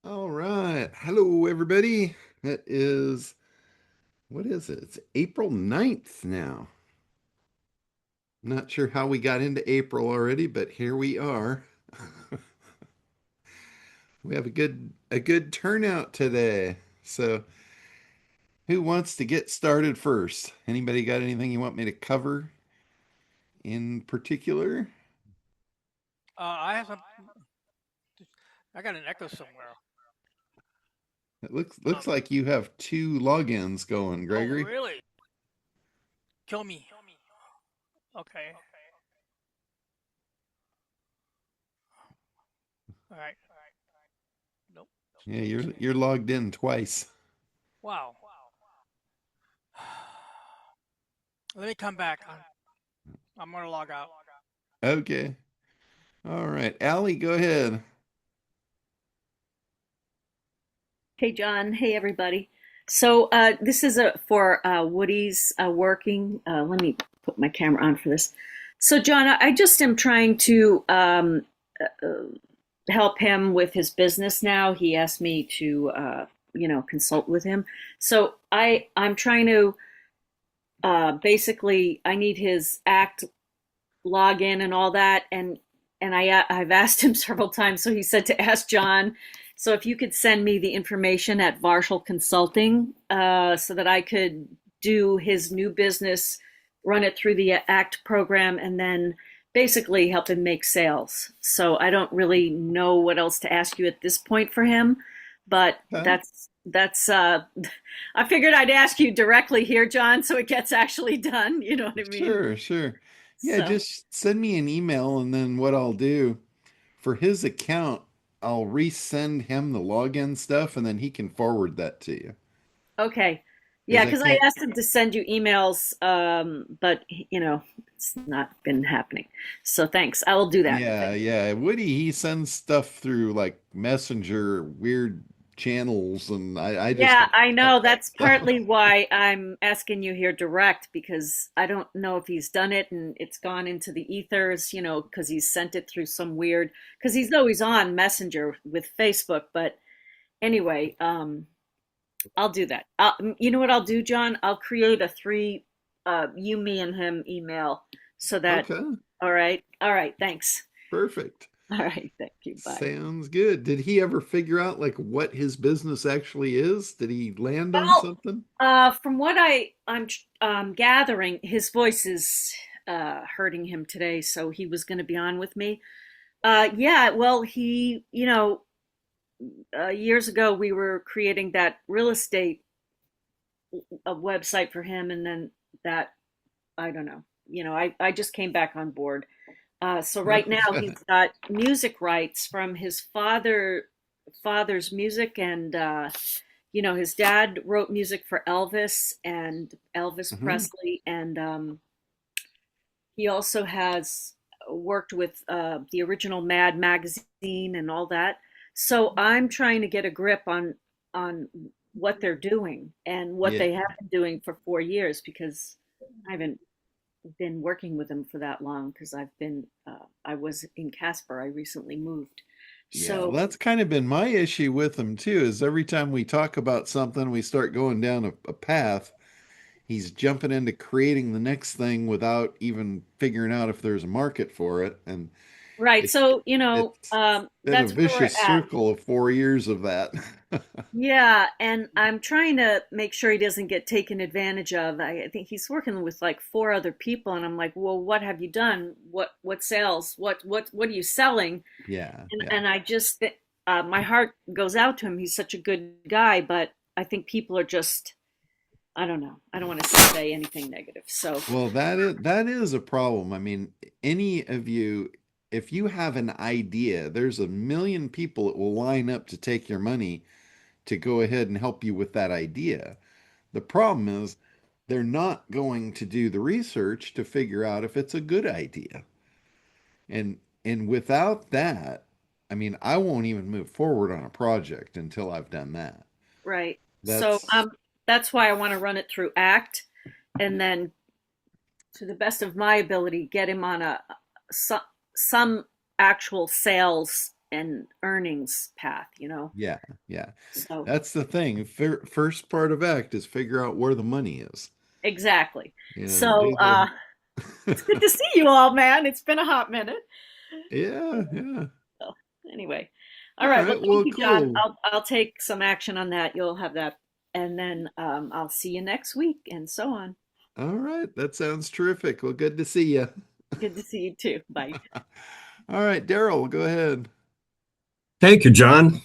All right. Hello, everybody. What is it? It's April 9th now. Not sure how we got into April already, but here we are. We have a good turnout today. So, who wants to get started first? Anybody got anything you want me to cover in particular? I have some. I got an echo somewhere. It looks like you have two logins going, Oh, Gregory. really? Kill me. Okay. All right. Nope. Yeah, you're logged in twice. Wow. Let me come back. I'm gonna log out. Okay. All right. Allie, go ahead. Hey, John. Hey, everybody. So this is for Woody's working. Let me put my camera on for this. So, John, I just am trying to help him with his business now. He asked me to, consult with him. So I'm trying to basically I need his Act login and all that, and I've asked him several times. So he said to ask John. So if you could send me the information at Varshal Consulting, so that I could do his new business, run it through the ACT program, and then basically help him make sales. So I don't really know what else to ask you at this point for him, but Okay. that's I figured I'd ask you directly here, John, so it gets actually done. You know what I mean? Sure, sure. Yeah, So just send me an email and then what I'll do for his account, I'll resend him the login stuff and then he can forward that to you. okay. Because Yeah, I because I can't, asked him to send you emails, but it's not been happening. So thanks. I will do that. yeah, Thank you. yeah. Woody, he sends stuff through like Messenger, weird channels, and I just Yeah, don't I know. accept that That's stuff. partly why I'm asking you here direct, because I don't know if he's done it and it's gone into the ethers, because he's sent it through some weird, because he's always on Messenger with Facebook. But anyway, I'll do that. You know what I'll do, John? I'll create a three, you, me, and him email so that, Okay, all right, thanks. perfect. All right, thank you. Bye. Sounds good. Did he ever figure out like what his business actually is? Did he land on Well, something? from what I'm gathering, his voice is hurting him today, so he was going to be on with me. Yeah, well, years ago we were creating that real estate website for him, and then that, I don't know. I just came back on board. So right now Okay. he's got music rights from his father's music, and his dad wrote music for Elvis and Elvis Mhm. Presley, and he also has worked with the original Mad magazine and all that. So I'm trying to get a grip on what they're doing and what Yeah. they have been doing for 4 years, because I haven't been working with them for that long, because I was in Casper. I recently moved. Yeah, well, So that's kind of been my issue with him too, is every time we talk about something, we start going down a path, he's jumping into creating the next thing without even figuring out if there's a market for it. And right. it's So it's been a that's where we're vicious at. circle of 4 years of that. Yeah, and I'm trying to make sure he doesn't get taken advantage of. I think he's working with like four other people, and I'm like, well, what have you done? What sales? What are you selling? Yeah, yeah. And I just my heart goes out to him. He's such a good guy, but I think people are just, I don't know. I don't want to say anything negative. So Well, that is a problem. I mean, any of you, if you have an idea, there's a million people that will line up to take your money to go ahead and help you with that idea. The problem is they're not going to do the research to figure out if it's a good idea. And without that, I mean, I won't even move forward on a project until I've done that. right. So That's that's why I want to run it through ACT, and then, to the best of my ability, get him on some actual sales and earnings path, you know. Yeah, yeah. So That's the thing. First part of ACT is figure out where the money is. exactly. And So do the it's good to see you all, man. It's been a hot minute. Yeah, yeah. So anyway, all All right. Well, right, thank well, you, John. cool. I'll take some action on that. You'll have that, and then I'll see you next week, and so on. All right, that sounds terrific. Well, good to see you. Good to see you too. Bye. All right, Daryl, go ahead. Thank you, John.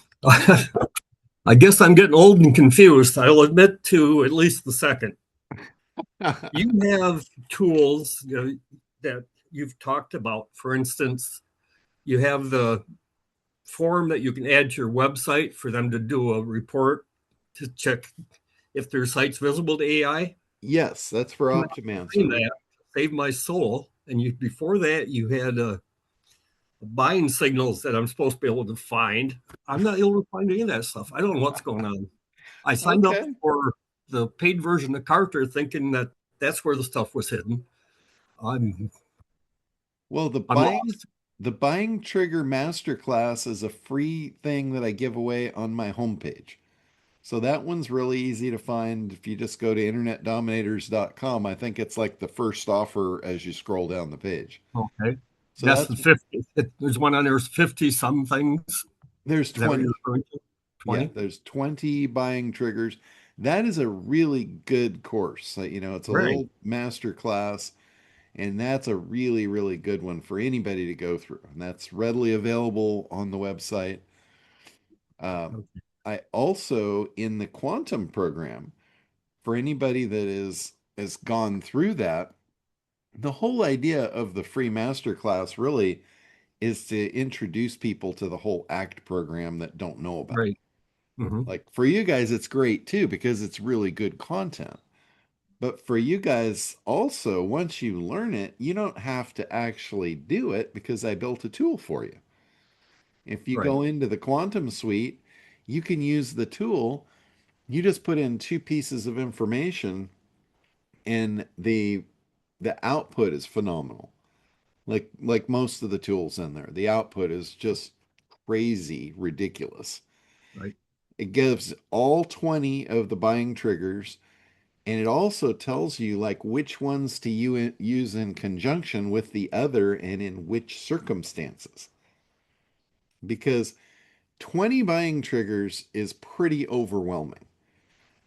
I guess I'm getting old and confused. I'll admit to at least the second. You have tools, that you've talked about. For instance, you have the form that you can add to your website for them to do a report to check if their site's visible to AI. Yes, that's for I'm not doing Optimancer. that to save my soul. And before that, you had buying signals that I'm supposed to be able to find. I'm not able to find any of that stuff. I don't know what's going on. I signed up Okay. for the paid version of Carter thinking that that's where the stuff was hidden. I'm Well, I'm lost. the buying trigger masterclass is a free thing that I give away on my homepage. So that one's really easy to find if you just go to internetdominators.com. I think it's like the first offer as you scroll down the page. Okay. So That's the that's 50. There's one on there's 50 some things. there's Is that what you're 20. referring to? Yeah, 20? there's 20 buying triggers. That is a really good course. It's a Right. little master class, and that's a really, really good one for anybody to go through. And that's readily available on the website. Um, Okay. I also, in the quantum program, for anybody that has gone through that, the whole idea of the free master class really is to introduce people to the whole ACT program that don't know about it. Right. Hmm. Like for you guys, it's great too because it's really good content. But for you guys also, once you learn it, you don't have to actually do it because I built a tool for you. If you Right. go into the quantum suite, you can use the tool. You just put in two pieces of information and the output is phenomenal. Like most of the tools in there, the output is just crazy ridiculous. Right. It gives all 20 of the buying triggers, and it also tells you like which ones to use in conjunction with the other and in which circumstances. Because 20 buying triggers is pretty overwhelming.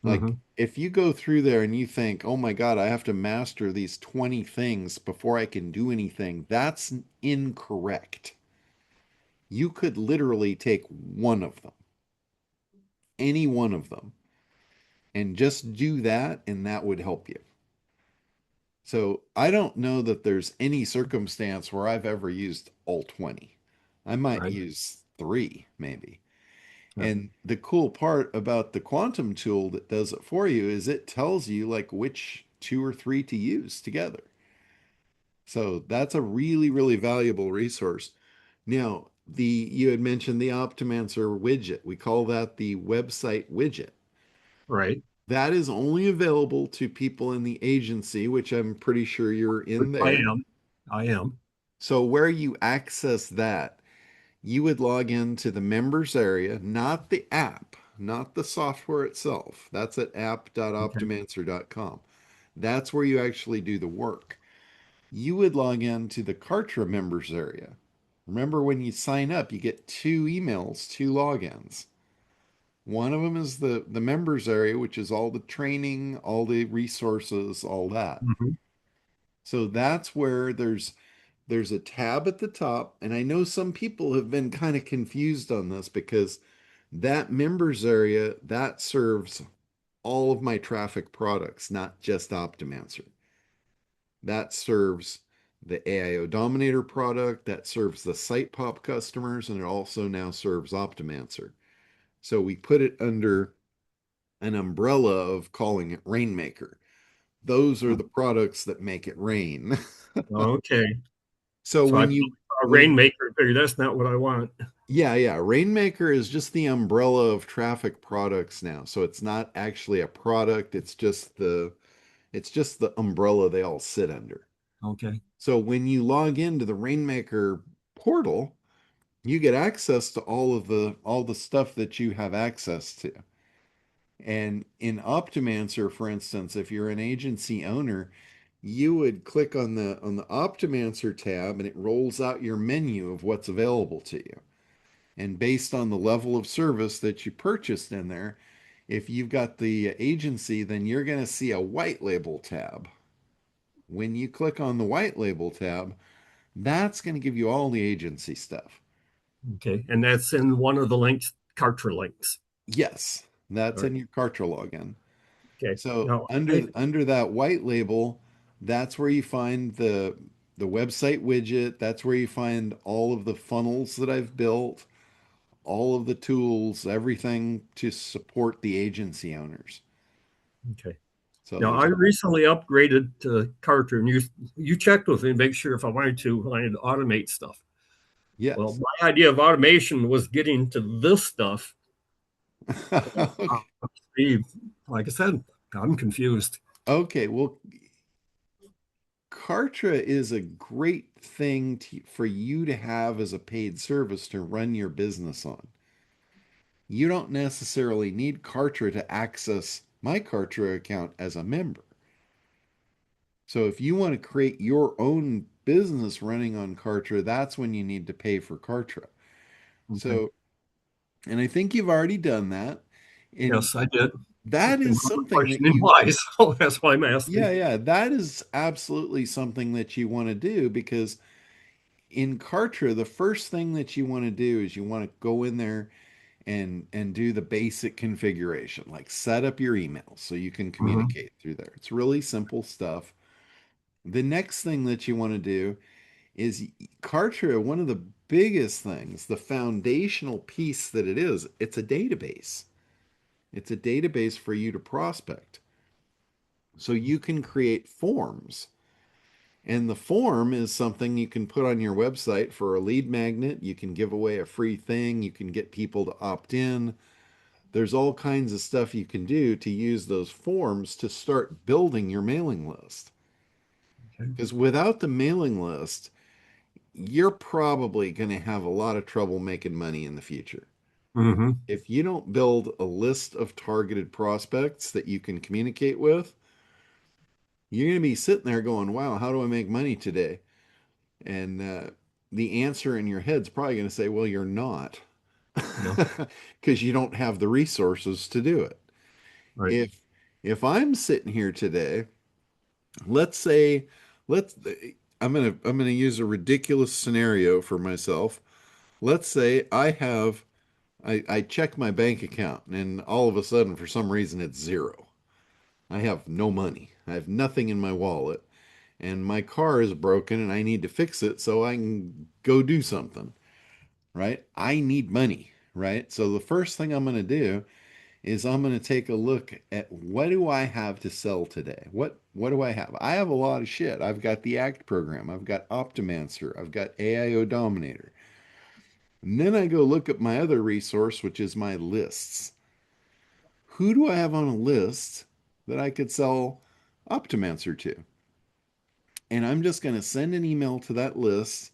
Like Hmm. if you go through there and you think, "Oh my God, I have to master these 20 things before I can do anything," that's incorrect. You could literally take one of them, any one of them, and just do that, and that would help you. So I don't know that there's any circumstance where I've ever used all 20. I might Right. use three, maybe. Yeah. And the cool part about the quantum tool that does it for you is it tells you like which two or three to use together. So that's a really, really valuable resource. Now, the you had mentioned the Optimancer widget. We call that the website widget. Right. That is only available to people in the agency, which I'm pretty sure you're Which in I there. am. I am. So where you access that, you would log into the members area, not the app, not the software itself. That's at Okay. app.optimancer.com. That's where you actually do the work. You would log into the Kartra members area. Remember when you sign up, you get two emails, two logins. One of them is the members area, which is all the training, all the resources, all that. Hmm. So that's where there's a tab at the top, and I know some people have been kind of confused on this because that members area that serves all of my traffic products, not just Optimancer. That serves the AIO Dominator product, that serves the Site Pop customers, and it also now serves Optimancer. So we put it under an umbrella of calling it Rainmaker. Those are the products that make it rain. Okay. So So I when built you a when rainmaker. Figure that's not what I want. yeah, Rainmaker is just the umbrella of traffic products now. So it's not actually a product, it's just the umbrella they all sit under. Okay. So when you log into the Rainmaker portal, you get access to all the stuff that you have access to. And in Optimancer, for instance, if you're an agency owner, you would click on the Optimancer tab and it rolls out your menu of what's available to you. And based on the level of service that you purchased in there, if you've got the agency, then you're going to see a white label tab. When you click on the white label tab, that's going to give you all the agency stuff. Okay. And that's in one of the links, Kartra links. Yes, All that's right. in your Kartra login. Okay. So Now, under that white label, that's where you find the website widget. That's where you find all of the funnels that I've built, all of the tools, everything to support the agency owners. okay. So Now, I there's recently upgraded to Kartra, and you checked with me to make sure if I wanted to automate stuff. Well, yes. my idea of automation was getting to this stuff. Okay. Like I said, I'm confused. Okay, well, Kartra is a great thing for you to have as a paid service to run your business on. You don't necessarily need Kartra to access my Kartra account as a member. So if you want to create your own business running on Kartra, that's when you need to pay for Kartra. Okay. So, and I think you've already done that. And Yes, I did. that And is I'm something that questioning you, why, so that's why I'm yeah, asking. yeah, that is absolutely something that you want to do because in Kartra, the first thing that you want to do is you want to go in there and do the basic configuration, like set up your email so you can Mhm. communicate through there. It's really simple stuff. The next thing that you want to do is Kartra, one of the biggest things, the foundational piece that it is, it's a database. It's a database for you to prospect. So you can create forms. And the form is something you can put on your website for a lead magnet. You can give away a free thing. You can get people to opt in. There's all kinds of stuff you can do to use those forms to start building your mailing list. Okay. Because without the mailing list, you're probably going to have a lot of trouble making money in the future. Mhm. If you don't build a list of targeted prospects that you can communicate with, you're going to be sitting there going, wow, how do I make money today? And the answer in your head's probably going to say, well, you're not Yeah. because you don't have the resources to do it. Right. If I'm sitting here today, let's say let's I'm gonna use a ridiculous scenario for myself. Let's say I check my bank account and all of a sudden for some reason it's zero. I have no money. I have nothing in my wallet and my car is broken and I need to fix it so I can go do something, right? I need money, right? So the first thing I'm going to do is I'm going to take a look at what do I have to sell today? What do I have? I have a lot of shit. I've got the ACT program, I've got Optimancer, I've got AIO Dominator. And then I go look at my other resource, which is my lists. Who do I have on a list that I could sell Optimancer to? And I'm just going to send an email to that list.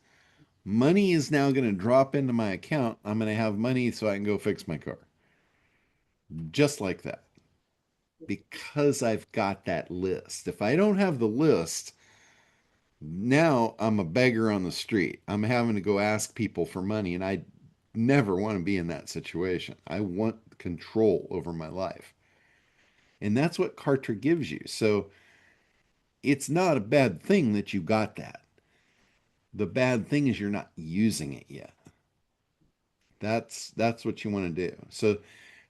Money is now going to drop into my account. I'm going to have money so I can go fix my car. Just like that. Because I've got that list. If I don't have the list, now I'm a beggar on the street. I'm having to go ask people for money, and I never want to be in that situation. I want control over my life. And that's what Kartra gives you. So it's not a bad thing that you got that. The bad thing is you're not using it yet. That's what you want to do. So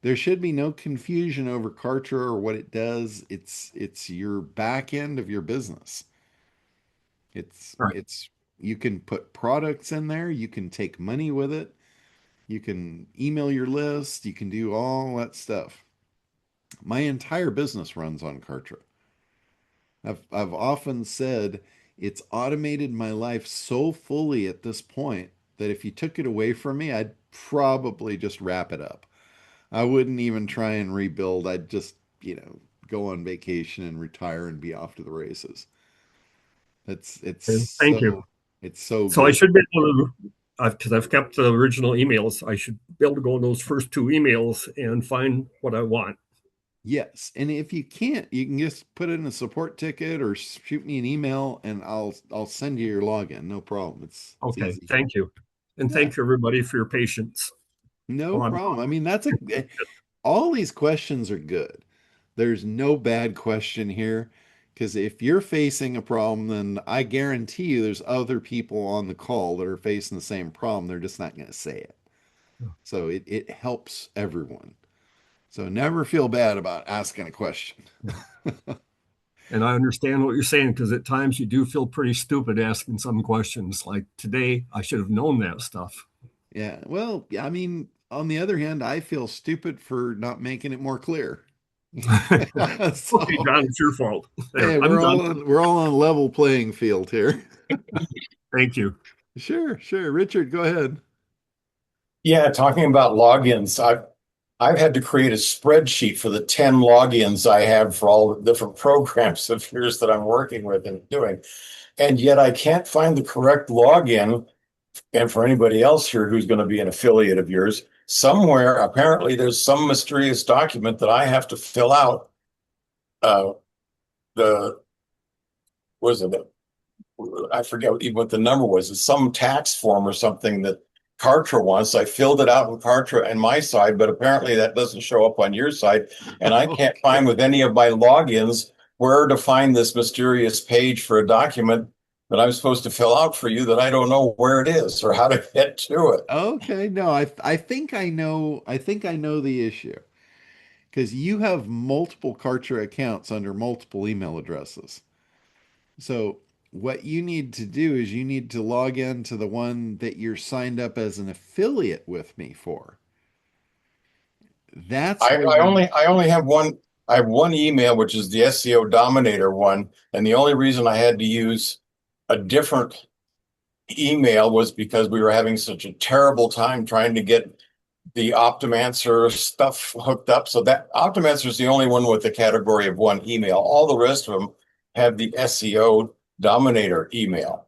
there should be no confusion over Kartra or what it does. It's your back end of your business. Right. It's you can put products in there, you can take money with it, you can email your list, you can do all that stuff. My entire business runs on Kartra. I've often said it's automated my life so fully at this point that if you took it away from me, I'd probably just wrap it up. I wouldn't even try and rebuild. I'd just, go on vacation and retire and be off to the races. It's it's Okay. Thank you. so it's so So I good. should be able to. because I've kept the original emails. I should be able to go in those first two emails and find what I want. Yes, and if you can't, you can just put in a support ticket or shoot me an email, and I'll send you your login. No problem. It's Okay, easy. thank you. And Yeah, thank you, everybody, for your patience. no On. problem. I mean, all these questions are good. There's no bad question here, because if you're facing a problem, then I guarantee you there's other people on the call that are facing the same problem. They're just not going to say it. So it helps everyone. So never feel bad about asking a question. And I understand what you're saying because at times you do feel pretty stupid asking some questions. Like today, I should have known that stuff. Yeah. Well, I mean, on the other hand, I feel stupid for not making it more clear. Okay, So, John, it's your fault. There, hey, I'm done. we're all on a level playing field here. Thank you. Sure, sure. Richard, go ahead. Yeah, talking about logins, I've had to create a spreadsheet for the 10 logins I have for all the different programs of yours that I'm working with and doing. And yet I can't find the correct login. And for anybody else here who's going to be an affiliate of yours, somewhere apparently there's some mysterious document that I have to fill out. Uh, the was it? I forget even what the number was. It's some tax form or something that Kartra wants. I filled it out in Kartra and my side, but apparently that doesn't show up on your side. And I can't Okay. find with any of my logins where to find this mysterious page for a document that I'm supposed to fill out for you that I don't know where it is or how to get to it. Okay. No, I think I know the issue because you have multiple Kartra accounts under multiple email addresses. So what you need to do is you need to log in to the one that you're signed up as an affiliate with me for. That's I, where I you only I only have one. I have one email, which is the SEO Dominator one, and the only reason I had to use a different email was because we were having such a terrible time trying to get the Optimancer stuff hooked up. So that Optimancer is the only one with the category of one email. All the rest of them have the SEO Dominator email.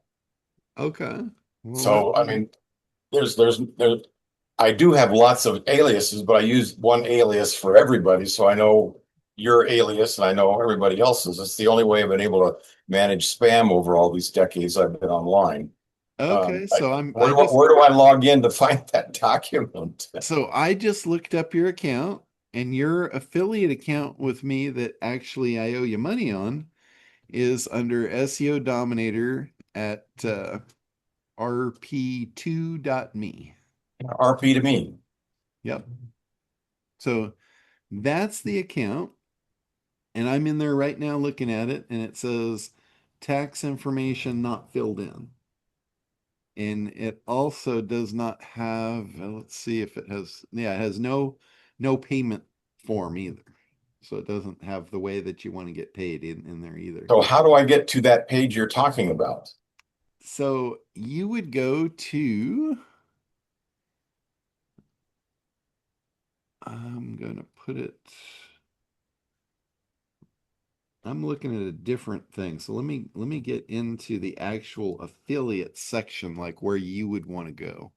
okay. Well, let So I me mean, there's I do have lots of aliases, but I use one alias for everybody. So I know your alias and I know everybody else's. It's the only way I've been able to manage spam over all these decades I've been online. Okay, I, so where do I log in to find that document? I just looked up your account and your affiliate account with me that actually I owe you money on is under SEO Dominator at rp2.me. RP to me. Yep. So that's the account. And I'm in there right now looking at it, and it says tax information not filled in. And it also does not have, let's see if it has, yeah, it has no payment form either. So it doesn't have the way that you want to get paid in there either. So how do I get to that page you're talking about? So you would go to, I'm going to put it, I'm looking at a different thing. So let me get into the actual affiliate section, like where you would want to go.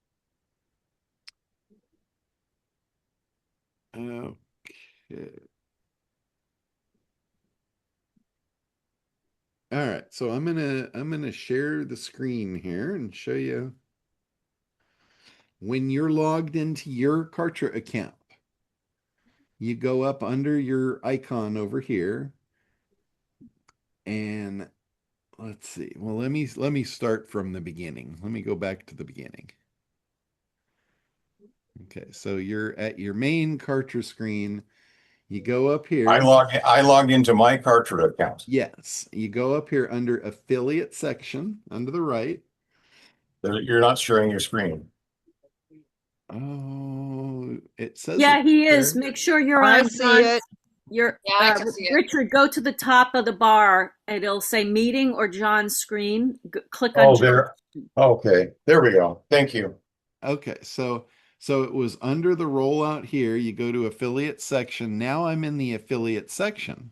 Okay. All right. So I'm gonna share the screen here and show you when you're logged into your Kartra account. You go up under your icon over here and let's see. Well, let me start from the beginning. Let me go back to the beginning. Okay, so you're at your main Kartra screen. You go up here. I log into my Kartra account. Yes, you go up here under affiliate section under the right. You're not sharing your screen. Oh, it says Yeah, it's he is. there. Make sure you're I on see it. Your Yeah, I can see it. Richard, go to the top of the bar and it'll say meeting or John's screen. Click on Oh, John. there. Okay, there we go. Thank you. Okay, so it was under the rollout here. You go to affiliate section. Now I'm in the affiliate section.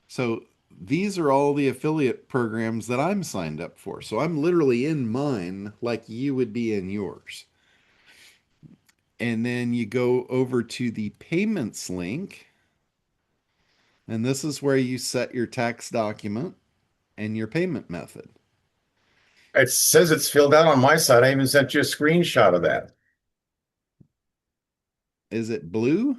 So these are all the affiliate programs that I'm signed up for. So I'm literally in mine like you would be in yours. And then you go over to the payments link, and this is where you set your tax document and your payment method. It says it's filled out on my side. I even sent you a screenshot of that. Is it blue?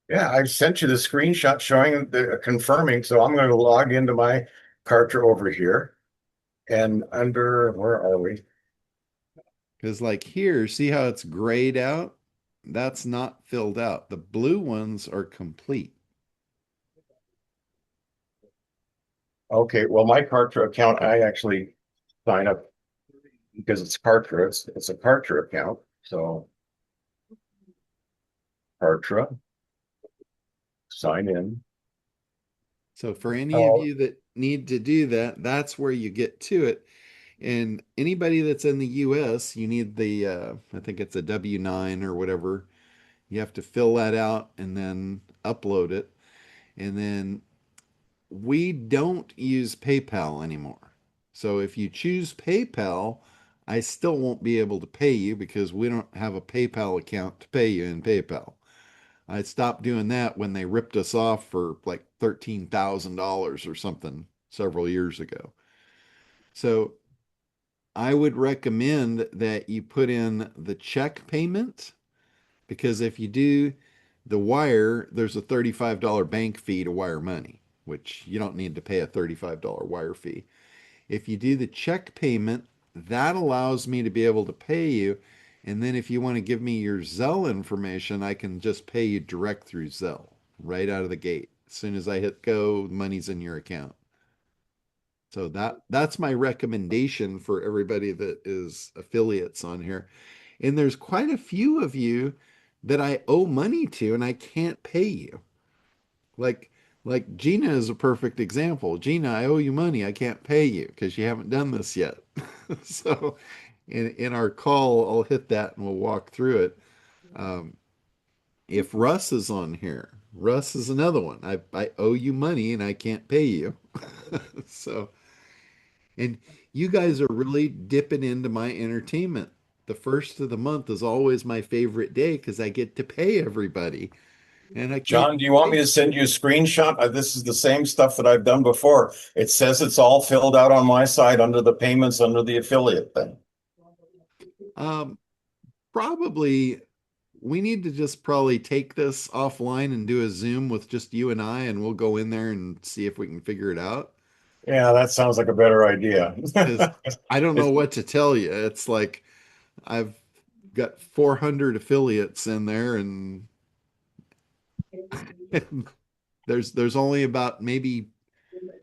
Yeah, I sent you the screenshot showing the confirming. So I'm going to log into my Kartra over here and under, where are we? Because, like here, see how it's grayed out? That's not filled out. The blue ones are complete. Okay, well, my Kartra account, I actually sign up because it's Kartra. It's a Kartra account. So Kartra, sign in. So, for any of Oh, you that need to do that, that's where you get to it. And anybody that's in the US, you need the, I think it's a W-9 or whatever. You have to fill that out and then upload it. And then we don't use PayPal anymore. So if you choose PayPal, I still won't be able to pay you because we don't have a PayPal account to pay you in PayPal. I stopped doing that when they ripped us off for like $13,000 or something several years ago. So I would recommend that you put in the check payment because if you do the wire, there's a $35 bank fee to wire money, which you don't need to pay a $35 wire fee. If you do the check payment, that allows me to be able to pay you. And then if you want to give me your Zelle information, I can just pay you direct through Zelle right out of the gate. As soon as I hit go, money's in your account. So that's my recommendation for everybody that is affiliates on here. And there's quite a few of you that I owe money to and I can't pay you. Like like Gina is a perfect example. Gina, I owe you money. I can't pay you because you haven't done this yet. So in our call, I'll hit that and we'll walk through it. Um, if Russ is on here, Russ is another one. I owe you money and I can't pay you. So and you guys are really dipping into my entertainment. The first of the month is always my favorite day because I get to pay everybody and I can't John, do you want me pay. to send you a screenshot? This is the same stuff that I've done before. It says it's all filled out on my side under the payments, under the affiliate thing. Um, Probably we need to just probably take this offline and do a Zoom with just you and I, and we'll go in there and see if we can figure it out. Yeah, that sounds like a better idea. Because I don't know It's, what to tell you. It's like I've got 400 affiliates in there, and there's only about maybe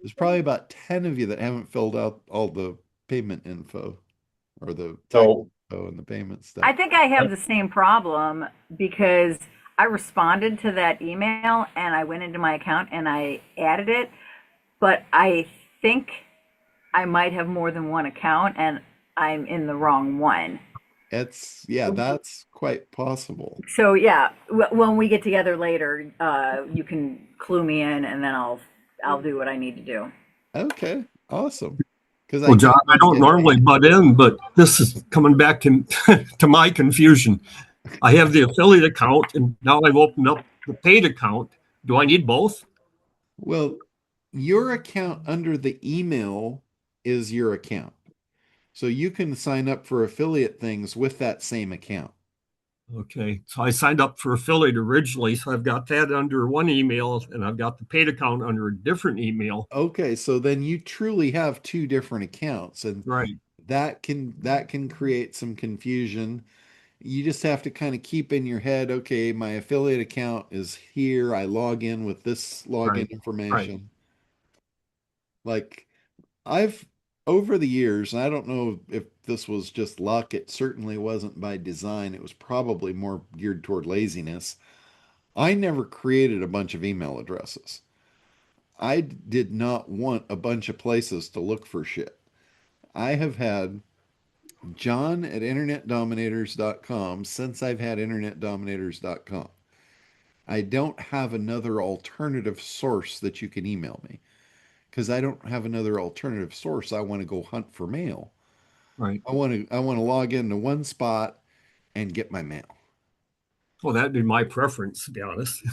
there's probably about 10 of you that haven't filled out all the payment info or the tax so info and the payment I stuff. think I have the same problem because I responded to that email and I went into my account and I added it, but I think I might have more than one account and I'm in the wrong one. It's yeah, that's quite possible. So yeah, when we get together later, you can clue me in and then I'll do what I need to do. Okay, awesome. Because I Well, John, do I want to don't get normally paid. butt in, but this is coming back to, to my confusion. I have the affiliate account and now I've opened up the paid account. Do I need both? Well, your account under the email is your account. So you can sign up for affiliate things with that same account. Okay, so I signed up for affiliate originally, so I've got that under one email and I've got the paid account under a different email. Okay, so then you truly have two different accounts and Right, that can create some confusion. You just have to kind of keep in your head, okay, my affiliate account is here. I log in with this login right, right. information. Like I've over the years, and I don't know if this was just luck, it certainly wasn't by design. It was probably more geared toward laziness. I never created a bunch of email addresses. I did not want a bunch of places to look for shit. I have had John at internetdominators.com since I've had internetdominators.com. I don't have another alternative source that you can email me. because I don't have another alternative source. I want to go hunt for mail. Right. I want to log into one spot and get my mail. Well, that'd be my preference, to be honest.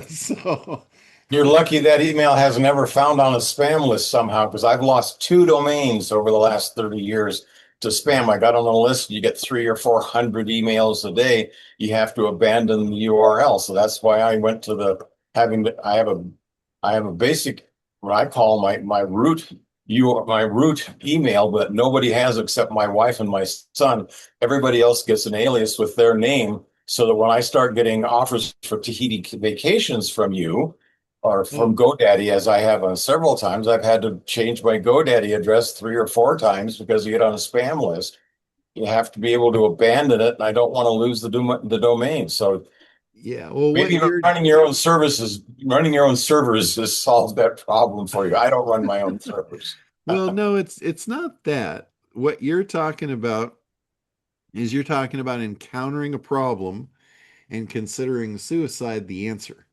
So, You're lucky that email has never found on a spam list somehow, because I've lost 2 domains over the last 30 years to spam. I got on the list, you get 300 or 400 emails a day. You have to abandon the URL. So that's why I went to the having to, I have a basic what I call my root email, but nobody has except my wife and my son. Everybody else gets an alias with their name. So that when I start getting offers for Tahiti vacations from you, or from oh, GoDaddy, as I have on several times. I've had to change my GoDaddy address 3 or 4 times because you get on a spam list. You have to be able to abandon it, and I don't want to lose the domain. So yeah. Well, what maybe you're running your own servers has solved that problem for you. I don't run my own servers. well, no, it's not that. What you're talking about is you're talking about encountering a problem and considering suicide the answer.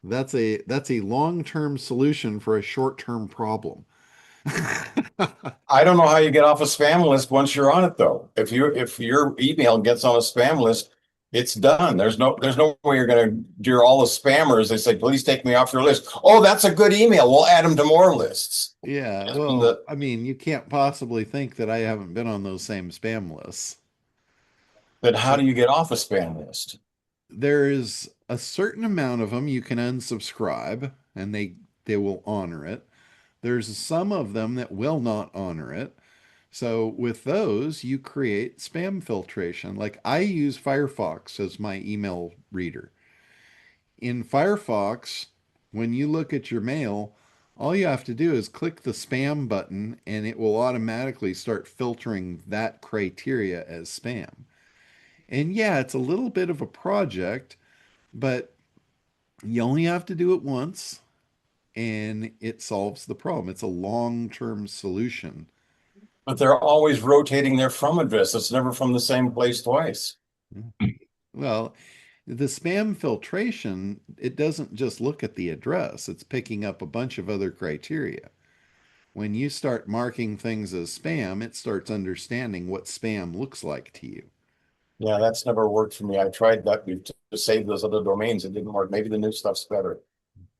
That's a long-term solution for a short-term problem. I don't know how you get off a spam list once you're on it though. If your email gets on a spam list, it's done. There's no way you're gonna do all the spammers. They say, please take me off your list. Oh, that's a good email. We'll add them to more lists. Yeah, And well, I mean, you can't possibly think that I haven't been on those same spam lists. then how do you get off a spam list? There is a certain amount of them you can unsubscribe and they will honor it. There's some of them that will not honor it. So with those, you create spam filtration. Like I use Firefox as my email reader. In Firefox, when you look at your mail, all you have to do is click the spam button and it will automatically start filtering that criteria as spam. And yeah, it's a little bit of a project, but you only have to do it once and it solves the problem. It's a long-term solution. But they're always rotating their from address. It's never from the same place twice. Well, the spam filtration, it doesn't just look at the address, it's picking up a bunch of other criteria. When you start marking things as spam, it starts understanding what spam looks like to you. Yeah, that's never worked for me. I tried that to save those other domains. It didn't work. Maybe the new stuff's better.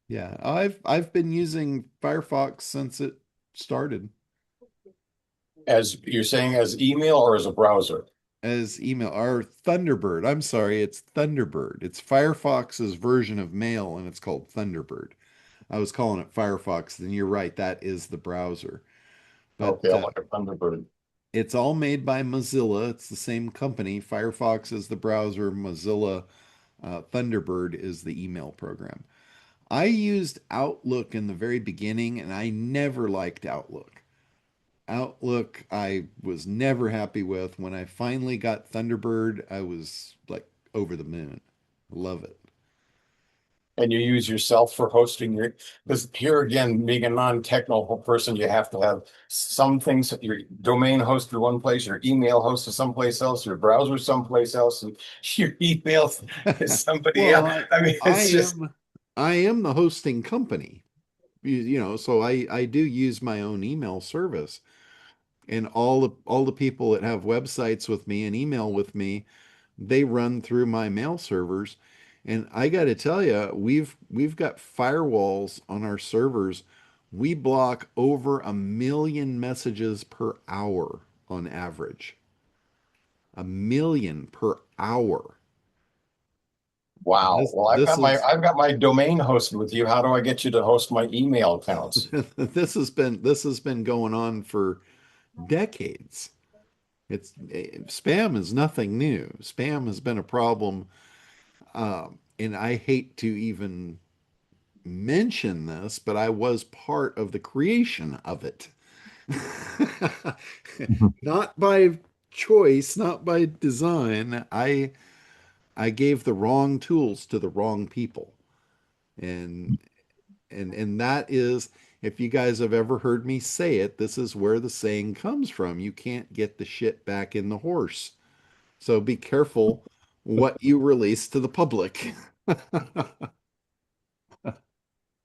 Yeah, I've been using Firefox since it started As you're saying, as email or as a browser? as email or Thunderbird. I'm sorry, it's Thunderbird. It's Firefox's version of Mail and it's called Thunderbird. I was calling it Firefox, then you're right, that is the browser. But Okay, I'm like a Thunderbird. it's all made by Mozilla. It's the same company. Firefox is the browser, Mozilla Thunderbird is the email program. I used Outlook in the very beginning and I never liked Outlook. Outlook, I was never happy with. When I finally got Thunderbird, I was like over the moon. Love it. And you use yourself for hosting your, because here again, being a non-technical person, you have to have some things, your domain hosted one place, your email hosted someplace else, your browser someplace else, and your email is somebody Well, else. I mean, I it's just, am I am the hosting company. So I do use my own email service. And all the people that have websites with me and email with me, they run through my mail servers. And I got to tell you, we've got firewalls on our servers. We block over 1 million messages per hour on average. 1 million per hour. wow. This Well, this is I've got my domain hosted with you. How do I get you to host my email accounts? this has been going on for decades. It's spam is nothing new. Spam has been a problem, and I hate to even mention this, but I was part of the creation of it. Not by choice, not by design. I gave the wrong tools to the wrong people. And and that is, if you guys have ever heard me say it, this is where the saying comes from. You can't get the shit back in the horse. So be careful what you release to the public.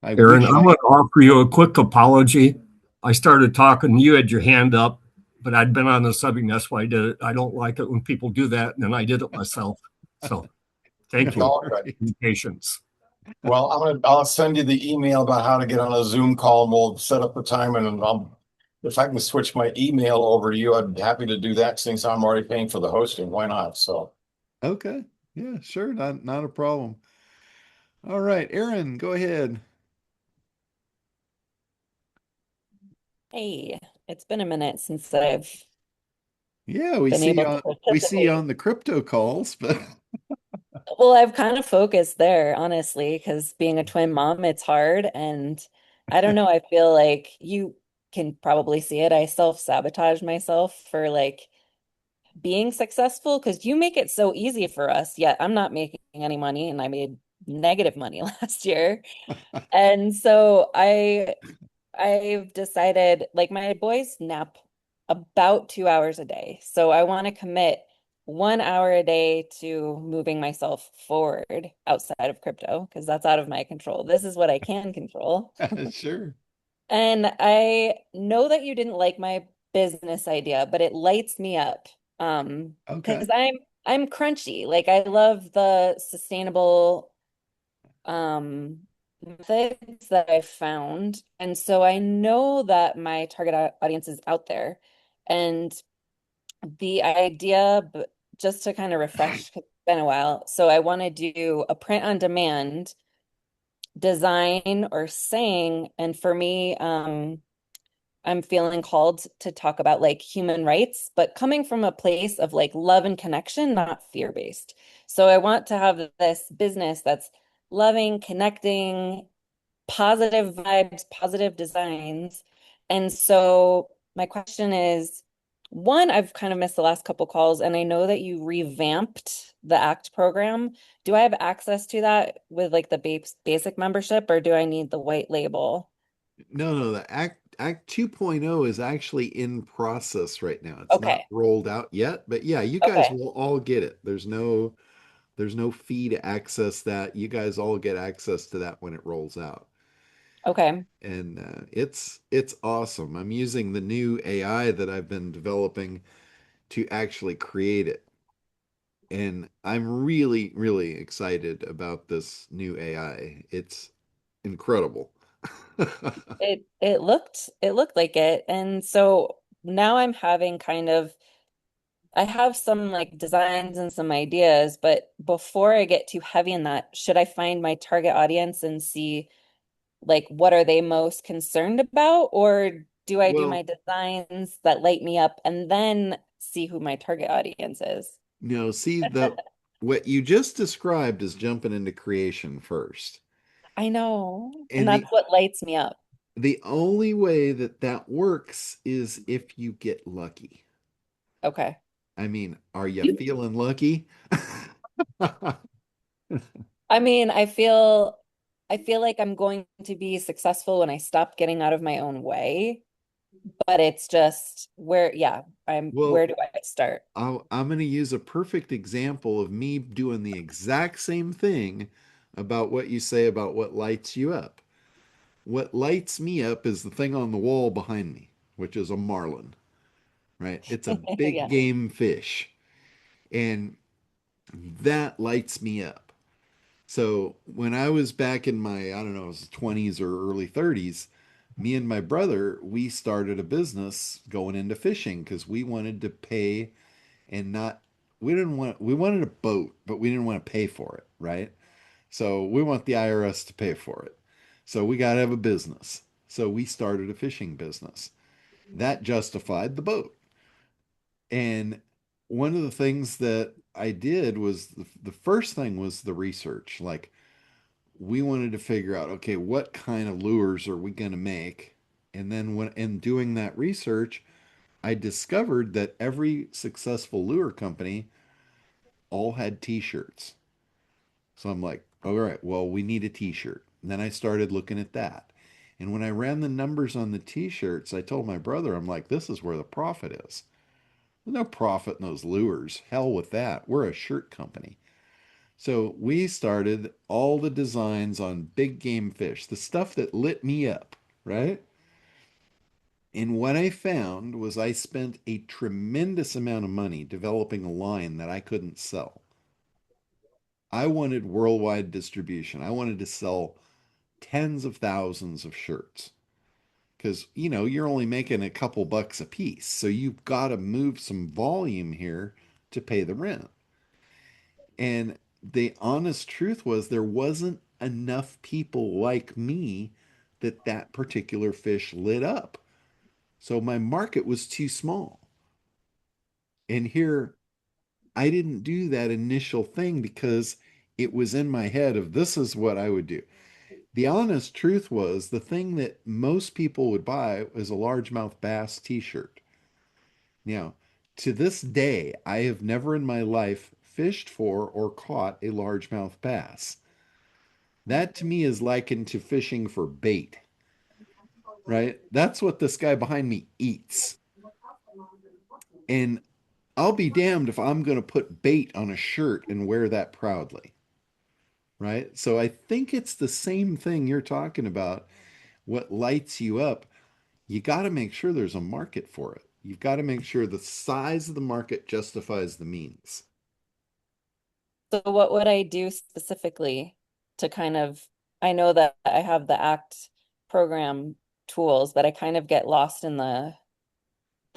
I Aaron, wish I'm I going to offer you a quick apology. I started talking, you had your hand up, but I'd been on the subject. That's why I did it. I don't like it when people do that, and then I did it myself. So thank It's you all for good. your patience. Well, I'll send you the email about how to get on a Zoom call, and we'll set up a time. And if I can switch my email over to you, I'd be happy to do that since I'm already paying for the hosting. Why not? So, Okay. Yeah, sure. Not a problem. All right, Aaron, go ahead. Hey, it's been a minute since I've Yeah, been able to we see you participate. on the crypto calls, but Well, I've kind of focused there, honestly, because being a twin mom, it's hard. And I don't know, I feel like you can probably see it. I self-sabotage myself for like being successful because you make it so easy for us. Yet I'm not making any money and I made negative money last year. And so I've decided like my boys nap about 2 hours a day. So I want to commit 1 hour a day to moving myself forward outside of crypto because that's out of my control. This is what I can control. sure. And I know that you didn't like my business idea, but it lights me up. Because Okay. I'm crunchy. Like I love the sustainable methods that I've found. And so I know that my target audience is out there. And the idea, but just to kind of refresh, 'cause it's been a while. So I want to do a print on demand design or saying. And for me, I'm feeling called to talk about like human rights, but coming from a place of like love and connection, not fear-based. So I want to have this business that's loving, connecting, positive vibes, positive designs. And so my question is, one, I've kind of missed the last couple calls, and I know that you revamped the ACT program. Do I have access to that with like the basic membership, or do I need the white label? No, the Act 2.0 is actually in process right now. It's not Okay. rolled out yet, but yeah, you guys Okay. will all get it. There's no fee to access that. You guys all get access to that when it rolls out. Okay. And it's awesome. I'm using the new AI that I've been developing to actually create it. And I'm really, really excited about this new AI. It's incredible. It looked like it. And so now I'm having kind of I have some like designs and some ideas, but before I get too heavy in that, should I find my target audience and see like what are they most concerned about? Or do I do my Well, designs that light me up and then see who my target audience is? no, see the what you just described is jumping into creation first. I know. And And that's what lights me up. the only way that that works is if you get lucky. Okay. I mean, are you feeling lucky? I mean, I feel like I'm going to be successful when I stop getting out of my own way, but it's just where Well, do I start? I'm going to use a perfect example of me doing the exact same thing about what you say about what lights you up. What lights me up is the thing on the wall behind me, which is a marlin, right? It's a big Yeah. game fish, and that lights me up. So when I was back in my, I don't know, it was 20s or early 30s, me and my brother, we started a business going into fishing because we wanted to pay and not, we wanted a boat, but we didn't want to pay for it, right? So we want the IRS to pay for it. So we got to have a business. So we started a fishing business. That justified the boat. And one of the things that I did was the first thing was the research. Like, we wanted to figure out, okay, what kind of lures are we going to make? And then when in doing that research, I discovered that every successful lure company all had t-shirts. So I'm like, all right, well, we need a t-shirt. And then I started looking at that. And when I ran the numbers on the t-shirts, I told my brother, I'm like, this is where the profit is. There's no profit in those lures. Hell with that. We're a shirt company. So we started all the designs on big game fish, the stuff that lit me up, right? And what I found was I spent a tremendous amount of money developing a line that I couldn't sell. I wanted worldwide distribution. I wanted to sell tens of thousands of shirts because, you're only making a couple bucks a piece. So you've got to move some volume here to pay the rent. And the honest truth was there wasn't enough people like me that particular fish lit up. So my market was too small. And here I didn't do that initial thing because it was in my head of this is what I would do. The honest truth was the thing that most people would buy was a largemouth bass t-shirt. Now, to this day, I have never in my life fished for or caught a largemouth bass. That to me is likened to fishing for bait, right? That's what this guy behind me eats. And I'll be damned if I'm going to put bait on a shirt and wear that proudly, right? So I think it's the same thing you're talking about. What lights you up, you got to make sure there's a market for it. You've got to make sure the size of the market justifies the means. So what would I do specifically to kind of, I know that I have the ACT program tools, but I kind of get lost in the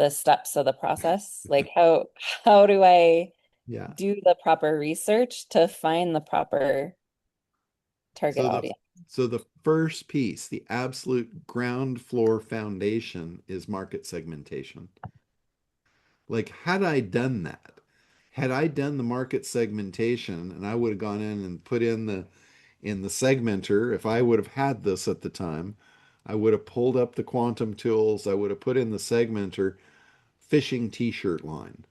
steps of the process. Like how do I Yeah. do the proper research to find the proper target So the audience? so the first piece, the absolute ground floor foundation is market segmentation. Like, had I done that, had I done the market segmentation and I would have gone in and put in the segmenter, if I would have had this at the time, I would have pulled up the quantum tools, I would have put in the segmenter fishing t-shirt line,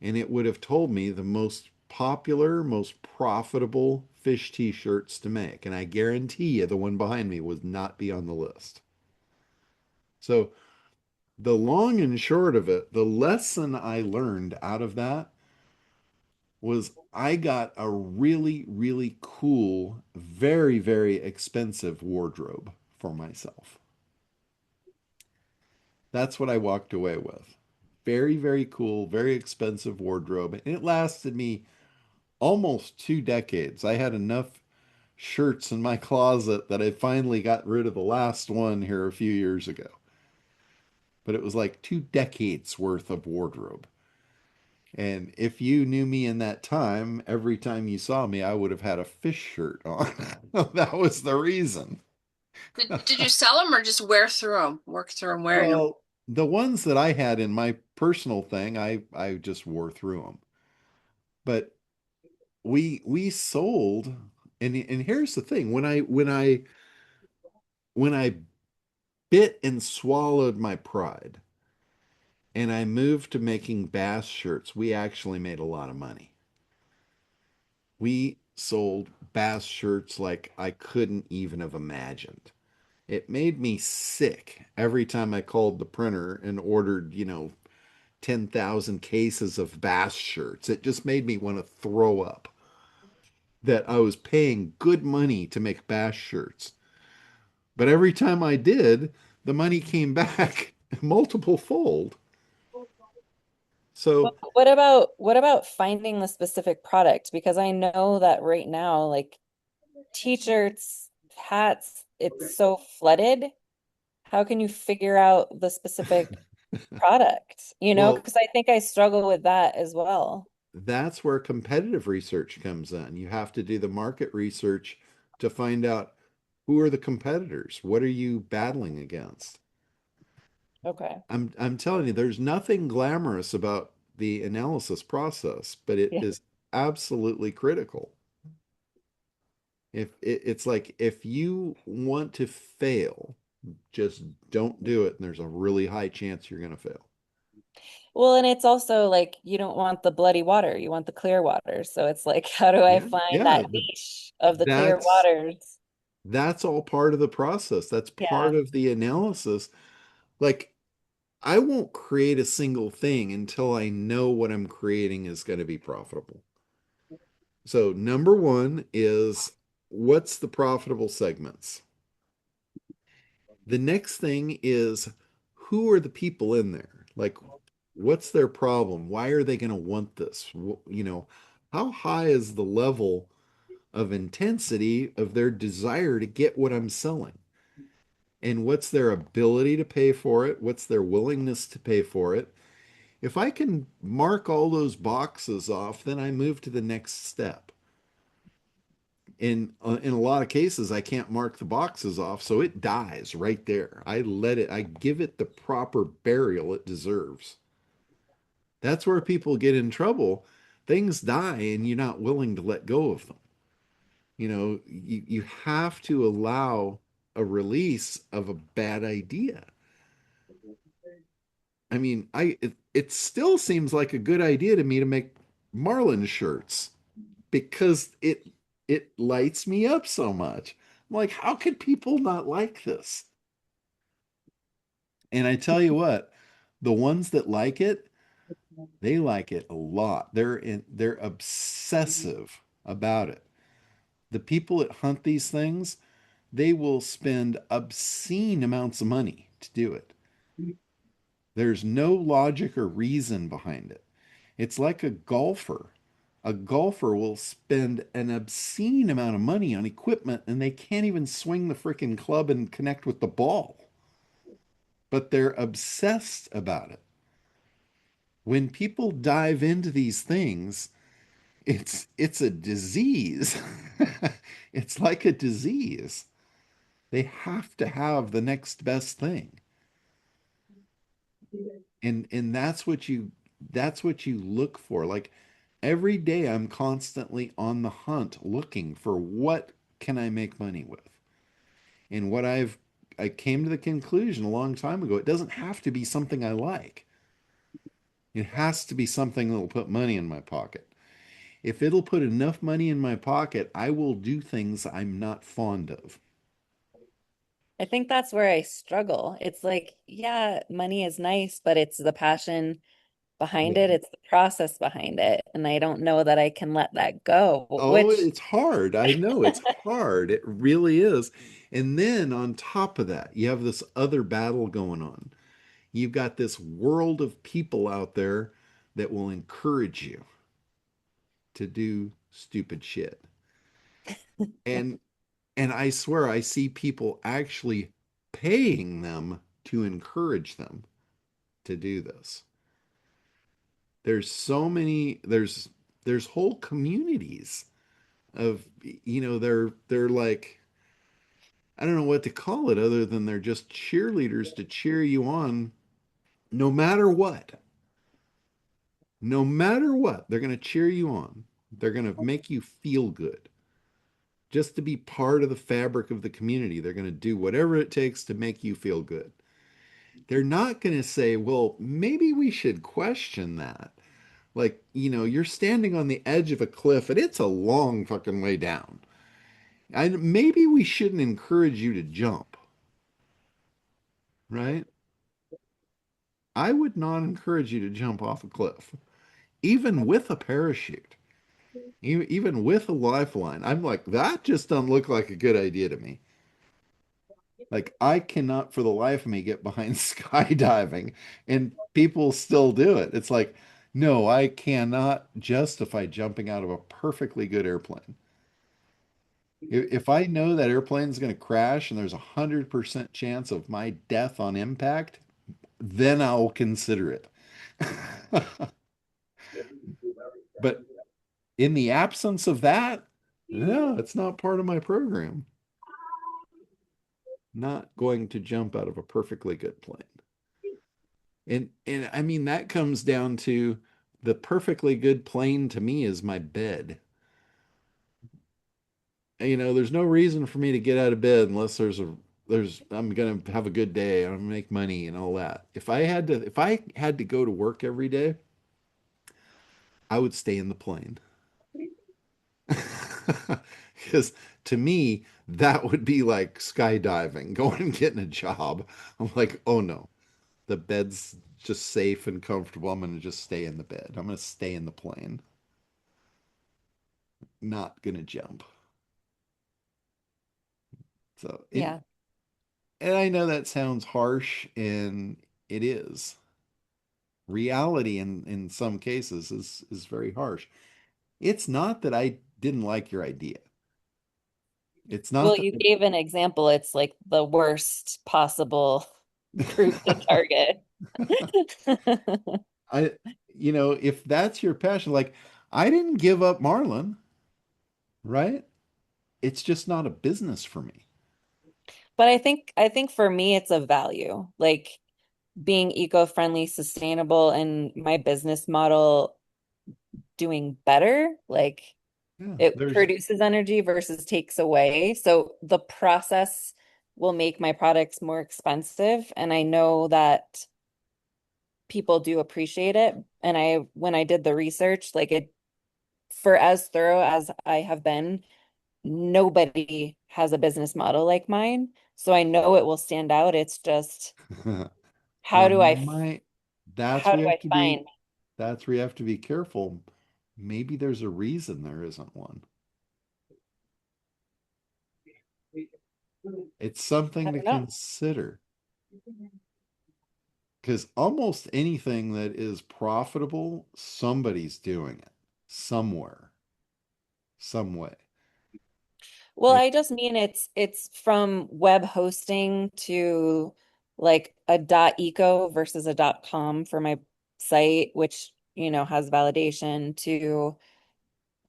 and it would have told me the most popular, most profitable fish t-shirts to make. And I guarantee you the one behind me would not be on the list. So the long and short of it, the lesson I learned out of that was I got a really, really cool, very, very expensive wardrobe for myself. That's what I walked away with. Very, very cool, very expensive wardrobe. And it lasted me almost 2 decades. I had enough shirts in my closet that I finally got rid of the last one here a few years ago. But it was like 2 decades worth of wardrobe. And if you knew me in that time, every time you saw me, I would have had a fish shirt on. That was the reason. Did you sell them or just wear through them, work through them wearing them? Well, the ones that I had in my personal thing, I just wore through them. But we sold, and here's the thing: when I bit and swallowed my pride, and I moved to making bass shirts, we actually made a lot of money. We sold bass shirts like I couldn't even have imagined. It made me sick every time I called the printer and ordered, 10,000 cases of bass shirts. It just made me want to throw up that I was paying good money to make bass shirts. But every time I did, the money came back multiple fold. Well, So, what about finding the specific product? Because I know that right now, like t-shirts, hats, it's so flooded. How can you figure out the specific product? well, Because I think I struggle with that as well. that's where competitive research comes in. You have to do the market research to find out who are the competitors? What are you battling against? Okay. I'm telling you, there's nothing glamorous about the analysis process, but it Yeah. is absolutely critical. It's like if you want to fail, just don't do it, and there's a really high chance you're going to fail. Well, and it's also like you don't want the bloody water, you want the clear water. So it's like, how do I Yeah, find yeah, that niche of the clear that's waters? that's all part of the process. That's Yeah. part of the analysis. Like I won't create a single thing until I know what I'm creating is going to be profitable. So number one is what's the profitable segments? The next thing is who are the people in there? Like, what's their problem? Why are they going to want this? How high is the level of intensity of their desire to get what I'm selling? And what's their ability to pay for it? What's their willingness to pay for it? If I can mark all those boxes off, then I move to the next step. In a lot of cases, I can't mark the boxes off, so it dies right there. I give it the proper burial it deserves. That's where people get in trouble. Things die and you're not willing to let go of them. You have to allow a release of a bad idea. I mean, it still seems like a good idea to me to make Marlin shirts because it lights me up so much. I'm like, how could people not like this? And I tell you what, the ones that like it, they like it a lot. They're obsessive about it. The people that hunt these things, they will spend obscene amounts of money to do it. There's no logic or reason behind it. It's like a golfer. A golfer will spend an obscene amount of money on equipment and they can't even swing the freaking club and connect with the ball, but they're obsessed about it. When people dive into these things, it's a disease. It's like a disease. They have to have the next best thing. And that's what you look for. Like every day I'm constantly on the hunt looking for what can I make money with. And I came to the conclusion a long time ago, it doesn't have to be something I like. It has to be something that'll put money in my pocket. If it'll put enough money in my pocket, I will do things I'm not fond of. I think that's where I struggle. It's like, yeah, money is nice, but it's the passion behind Yeah. it, it's the process behind it. And I don't know that I can let that go, Oh, which it's hard. I know it's hard. It really is. And then on top of that, you have this other battle going on. You've got this world of people out there that will encourage you to do stupid shit. And and I swear I see people actually paying them to encourage them to do this. There's whole communities of they're like I don't know what to call it other than they're just cheerleaders to cheer you on no matter what. No matter what, they're going to cheer you on. They're going to make you feel good. Just to be part of the fabric of the community, they're going to do whatever it takes to make you feel good. They're not going to say, well, maybe we should question that. Like, you're standing on the edge of a cliff and it's a long fucking way down. Maybe we shouldn't encourage you to jump, right? I would not encourage you to jump off a cliff, even with a parachute, even with a lifeline. I'm like, that just doesn't look like a good idea to me. Like, I cannot for the life of me get behind skydiving, and people still do it. It's like, no, I cannot justify jumping out of a perfectly good airplane. If I know that airplane's going to crash and there's 100% chance of my death on impact, then I'll consider it. But in the absence of that, no, it's not part of my program. Not going to jump out of a perfectly good plane. And I mean that comes down to the perfectly good plane to me is my bed. There's no reason for me to get out of bed unless I'm gonna have a good day, I'm gonna make money and all that. If I had to go to work every day, I would stay in the plane. Because to me, that would be like skydiving, going and getting a job. I'm like, oh no, the bed's just safe and comfortable. I'm going to just stay in the bed. I'm going to stay in the plane. not going to jump. So, Yeah. and I know that sounds harsh, and it is. Reality in some cases is very harsh. It's not that I didn't like your idea. It's not Well, that you gave an example. It's like the worst possible group to target. I, if that's your passion, like I didn't give up Marlin, right? It's just not a business for me. But I think for me it's a value. Like being eco-friendly, sustainable, and my business model doing better. Like Yeah, it there's produces energy versus takes away. So the process will make my products more expensive. And I know that people do appreciate it. And when I did the research, like it, for as thorough as I have been, nobody has a business model like mine. So I know it will stand out. It's just how there do I, might that's how where do you I have to be find? that's where you have to be careful. Maybe there's a reason there isn't one. It's I something to don't know. consider because almost anything that is profitable, somebody's doing it somewhere, some way. Well, It, I just mean it's from web hosting to like a .eco versus a .com for my site, which, has validation to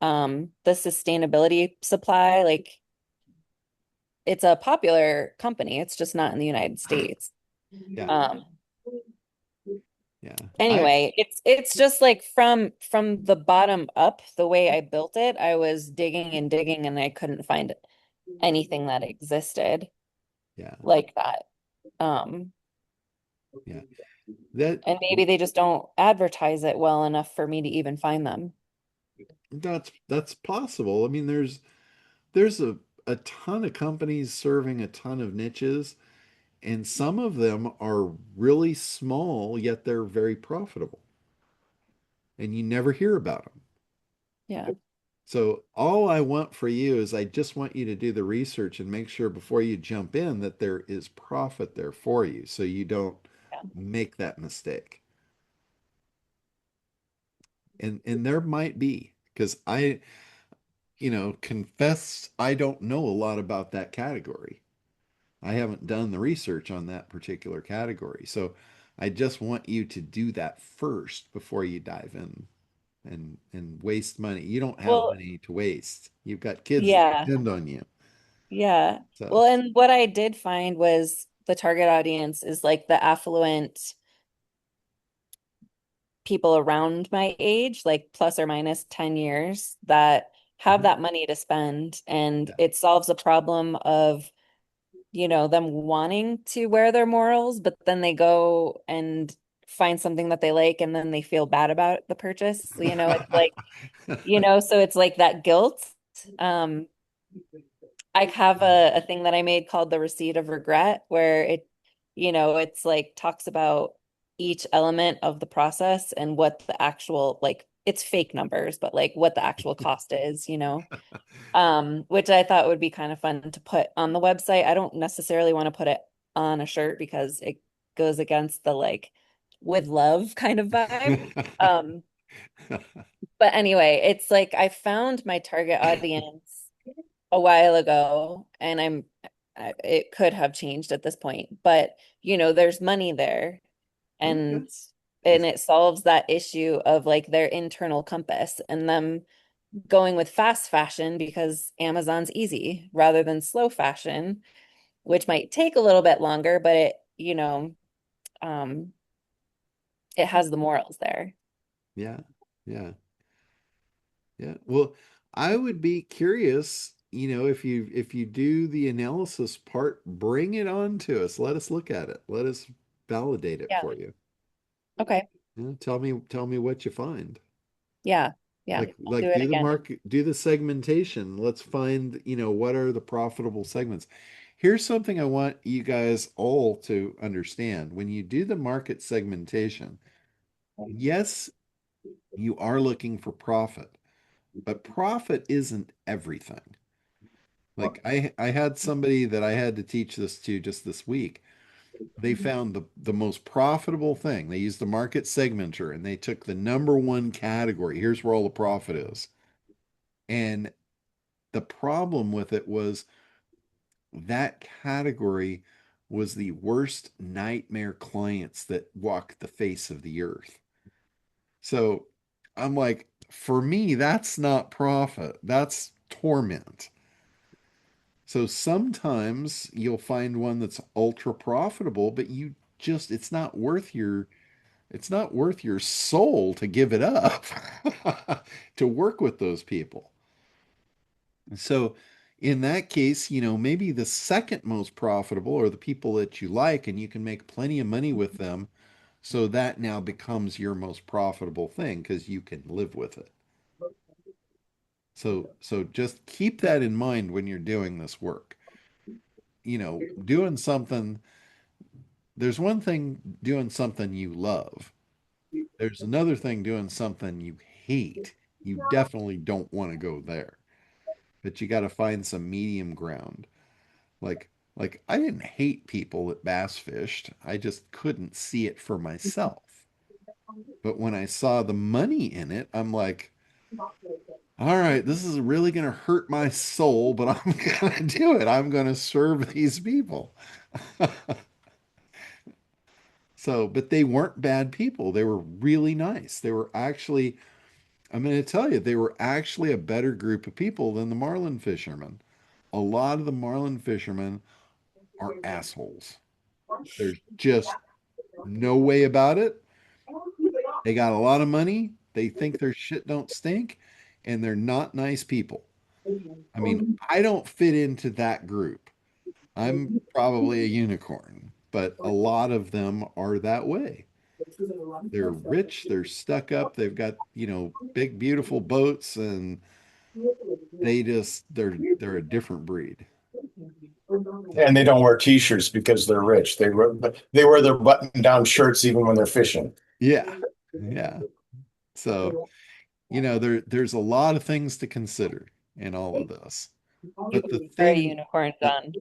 the sustainability supply. Like it's a popular company. It's just not in the United States. yeah, Um, yeah. anyway, it's just like from the bottom up, the way I built it, I was digging and digging and I couldn't find anything that existed Yeah, like that. Um, yeah. That and maybe they just don't advertise it well enough for me to even find them. that's possible. I mean, there's a ton of companies serving a ton of niches, and some of them are really small, yet they're very profitable, and you never hear about them. Yeah. So all I want for you is I just want you to do the research and make sure before you jump in that there is profit there for you, so you don't Yeah. make that mistake. And there might be, because confess I don't know a lot about that category. I haven't done the research on that particular category. So I just want you to do that first before you dive in and waste money. You don't have Well, money to waste. You've got kids that yeah. depend on you. Yeah. So Well, and what I did find was the target audience is like the affluent people around my age, like plus or minus 10 years, that have mhm, that money to spend. And yeah. it solves a problem of, them wanting to wear their morals, but then they go and find something that they like and then they feel bad about the purchase. So, it's like, so it's like that guilt. Um, I have a thing that I made called the receipt of regret, where it's like talks about each element of the process and what the actual, like, it's fake numbers, but like what the actual cost is, which I thought would be kind of fun to put on the website. I don't necessarily want to put it on a shirt because it goes against the like with love kind of vibe. Um, but anyway, it's like I found my target audience a while ago, and it could have changed at this point, but there's money there, Okay. and it solves that issue of like their internal compass and them going with fast fashion because Amazon's easy rather than slow fashion, which might take a little bit longer, but um, it has the morals there. Yeah. Yeah. Yeah. Well, I would be curious, if you do the analysis part, bring it on to us. Let us look at it. Let us validate it Yeah. for you. Okay. Tell me what you find. Yeah. Yeah. I'll do Like it do the again. market, do the segmentation. Let's find, what are the profitable segments. Here's something I want you guys all to understand. When you do the market segmentation, yes, you are looking for profit, but profit isn't everything. Like I had somebody that I had to teach this to just this week. They found the most profitable thing. They used the market segmenter and they took the number one category. Here's where all the profit is. And the problem with it was that category was the worst nightmare clients that walked the face of the earth. So I'm like, for me, that's not profit. That's torment. So sometimes you'll find one that's ultra profitable, but you just it's not worth your soul to give it up to work with those people. So in that case, maybe the second most profitable are the people that you like and you can make plenty of money with them. So that now becomes your most profitable thing because you can live with it. So just keep that in mind when you're doing this work. Doing something, there's one thing doing something you love. There's another thing doing something you hate. You definitely don't want to go there. But you got to find some medium ground. Like like I didn't hate people that bass fished. I just couldn't see it for myself. But when I saw the money in it, I'm like, all right, this is really going to hurt my soul, but I'm going to do it. I'm going to serve these people. So, but they weren't bad people. They were really nice. They were actually, I'm going to tell you, they were actually a better group of people than the marlin fishermen. A lot of the marlin fishermen are assholes. There's just no way about it. They got a lot of money. They think their shit don't stink, and they're not nice people. I mean, I don't fit into that group. I'm probably a unicorn, but a lot of them are that way. They're rich, they're stuck up, they've got, big, beautiful boats, and they're a different breed. And they don't wear t-shirts because they're rich. They wear their button-down shirts even when they're fishing. Yeah. Yeah. So, there's a lot of things to consider in all of this. But the Are a thing unicorn, that John.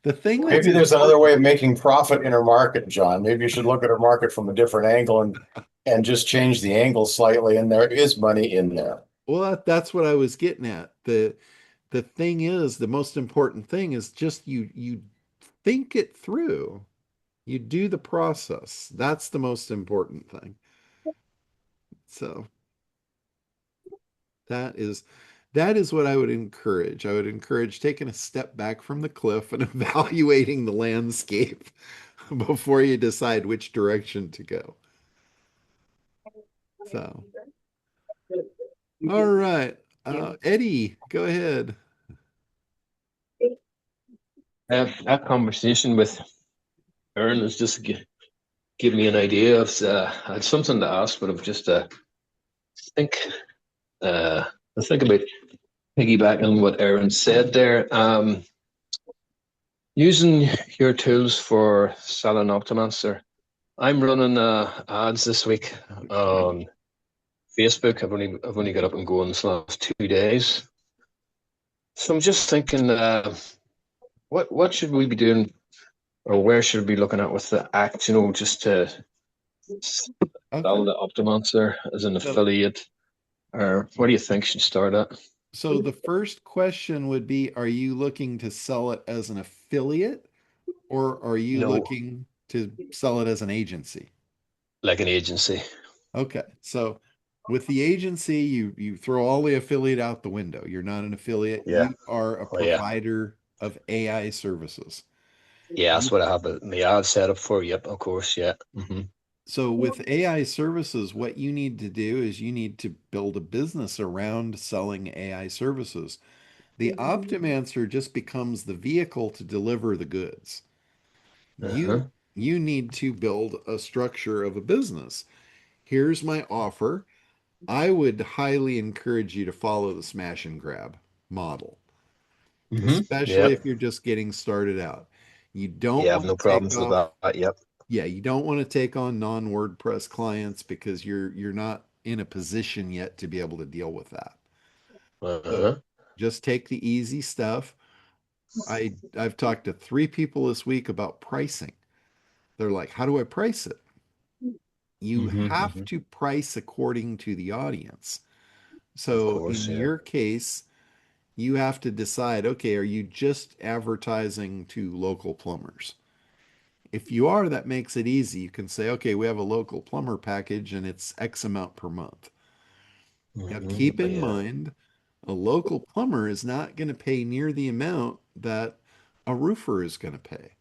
the thing that's Maybe there's another way of important, making profit in our market, John. Maybe you should look at our market from a different angle and just change the angle slightly, and there is money in there. well, that's what I was getting at. The thing is, the most important thing is just you think it through. You do the process. That's the most important thing. So that is that is what I would encourage. I would encourage taking a step back from the cliff and evaluating the landscape before you decide which direction to go. So, all right. Eddie, go ahead. That conversation with Aaron has just give me an idea of I had something to ask, but I've just think I think about piggybacking on what Aaron said there. Using your tools for selling Optimizer, I'm running ads this week on Facebook. I've only got up and going this last 2 days, so I'm just thinking, what should we be doing, or where should we be looking at with the act? Just to sell Okay. the Optimizer as an So, affiliate, or what do you think should start at? so the first question would be, are you looking to sell it as an affiliate or are you No, looking to sell it as an agency? like an agency. Okay. So with the agency, you throw all the affiliate out the window. You're not an affiliate. Yeah. You are a Oh yeah. provider of AI services. Yeah, that's You, what I have the ad set up for. Yep, of course. Yeah. so with AI services, what you need to do is you need to build a business around selling AI services. The Optimancer just becomes the vehicle to deliver the goods. You Uh-huh. you need to build a structure of a business. Here's my offer. I would highly encourage you to follow the smash and grab model, especially Yep. if you're just getting started out. You don't Yeah, I have want no to take problems with off, that. Yep. yeah, you don't want to take on non-WordPress clients because you're not in a position yet to be able to deal with that. So Uh-huh. just take the easy stuff. I've talked to 3 people this week about pricing. They're like, "How do I price it?" You Hmm. have Hmm. to price according to the audience. Of So course, in yeah. your case, you have to decide, okay, are you just advertising to local plumbers? If you are, that makes it easy. You can say, okay, we have a local plumber package and it's X amount per month. Now, Hmm. keep in Yeah. mind, a local plumber is not going to pay near the amount that a roofer is going to pay.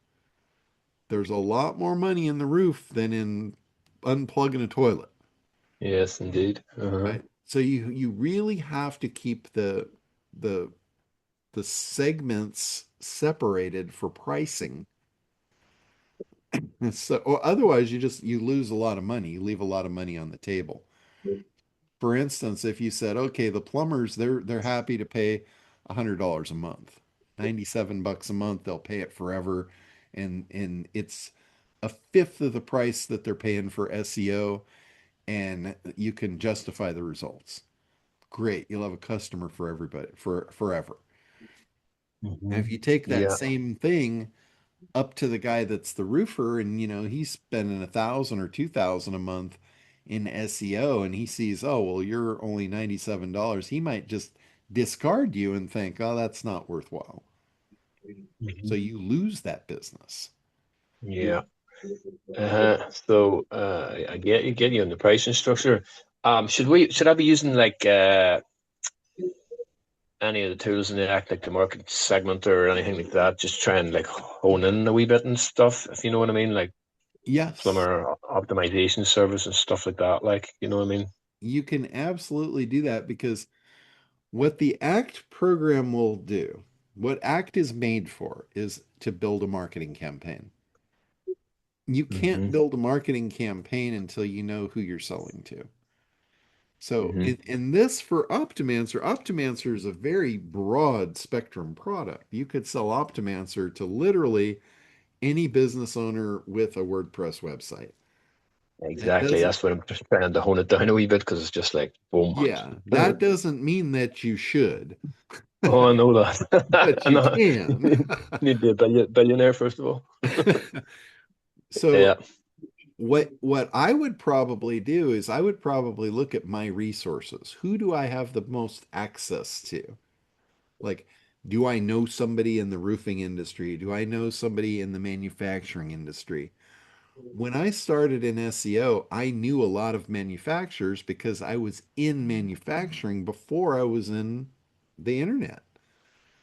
There's a lot more money in the roof than in unplugging a toilet, Yes, indeed. Uh-huh. right? So you really have to keep the the segments separated for pricing. So, or otherwise you lose a lot of money. You leave a lot of money on the table. For instance, if you said, okay, the plumbers they're happy to pay $100 a month, $97 a month, they'll pay it forever, and it's a fifth of the price that they're paying for SEO, and you can justify the results. Great, you'll have a customer for everybody for forever. Now, Hmm. if you take that Yeah. same thing up to the guy that's the roofer and he's spending 1,000 or 2,000 a month in SEO and he sees, oh well, you're only $97, he might just discard you and think, oh, that's not worthwhile. So Hmm. you lose that business. Yeah. So I get you on the pricing structure. Should I be using like any of the tools in the act, like the market segment or anything like that? Just try and like hone in a wee bit and stuff, if you know what I mean, like Yes, plumber optimization service and stuff like that. Like, you know what I mean? you can absolutely do that because what the ACT program will do, what ACT is made for, is to build a marketing campaign. You can't Hmm. build a marketing campaign until you know who you're selling to. So Hmm. in this for Optimancer, Optimancer is a very broad spectrum product. You could sell Optimancer to literally any business owner with a WordPress website. That Exactly. doesn't, That's what I'm just trying to hone it down a wee bit because it's just like boom. yeah, that doesn't mean that you should, Oh, I know that. but I you know. can. Need to be a billionaire first of all. So Yeah. what I would probably do is I would probably look at my resources. Who do I have the most access to? Like, do I know somebody in the roofing industry? Do I know somebody in the manufacturing industry? When I started in SEO, I knew a lot of manufacturers because I was in manufacturing before I was in the internet.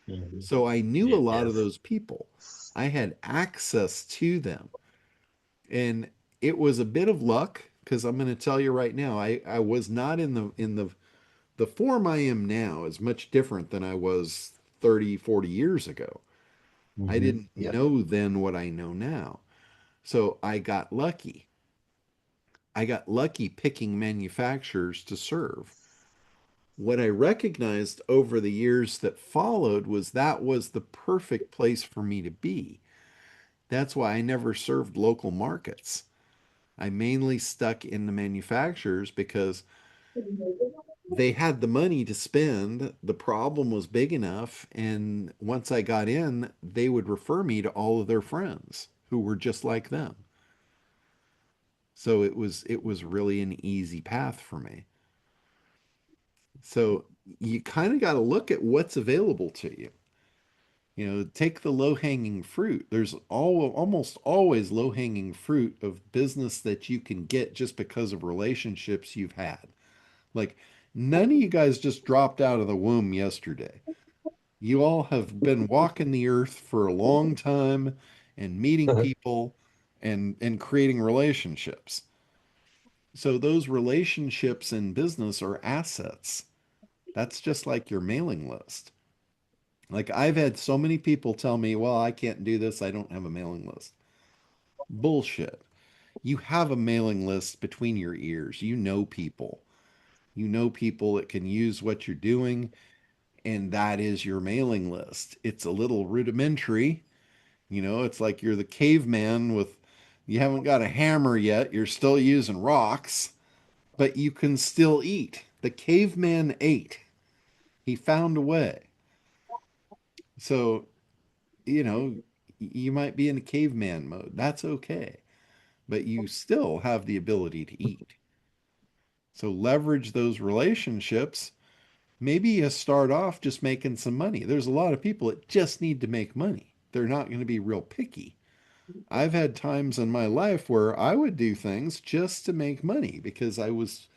Mhm. So I knew a lot of Yes. those people. I had access to them. And it was a bit of luck because I'm going to tell you right now, I was not in the form I am now is much different than I was 30, 40 years ago. I Hmm. didn't Yeah. know then what I know now. So I got lucky. I got lucky picking manufacturers to serve. What I recognized over the years that followed was that was the perfect place for me to be. That's why I never served local markets. I mainly stuck in the manufacturers because they had the money to spend. The problem was big enough. And once I got in, they would refer me to all of their friends who were just like them. So it was really an easy path for me. So you kind of got to look at what's available to you. Take the low-hanging fruit. There's almost always low-hanging fruit of business that you can get just because of relationships you've had. Like none of you guys just dropped out of the womb yesterday. You all have been walking the earth for a long time and meeting people and creating relationships. So those relationships in business are assets. That's just like your mailing list. Like I've had so many people tell me, "Well, I can't do this. I don't have a mailing list." Bullshit. You have a mailing list between your ears. You know people. You know people that can use what you're doing, and that is your mailing list. It's a little rudimentary. It's like you're the caveman with, you haven't got a hammer yet. You're still using rocks. but you can still eat. The caveman ate. He found a way. So, you know, you might be in caveman mode. That's okay. But you still have the ability to eat. So leverage those relationships. Maybe you start off just making some money. There's a lot of people that just need to make money. They're not going to be real picky. I've had times in my life where I would do things just to make money because I wasn't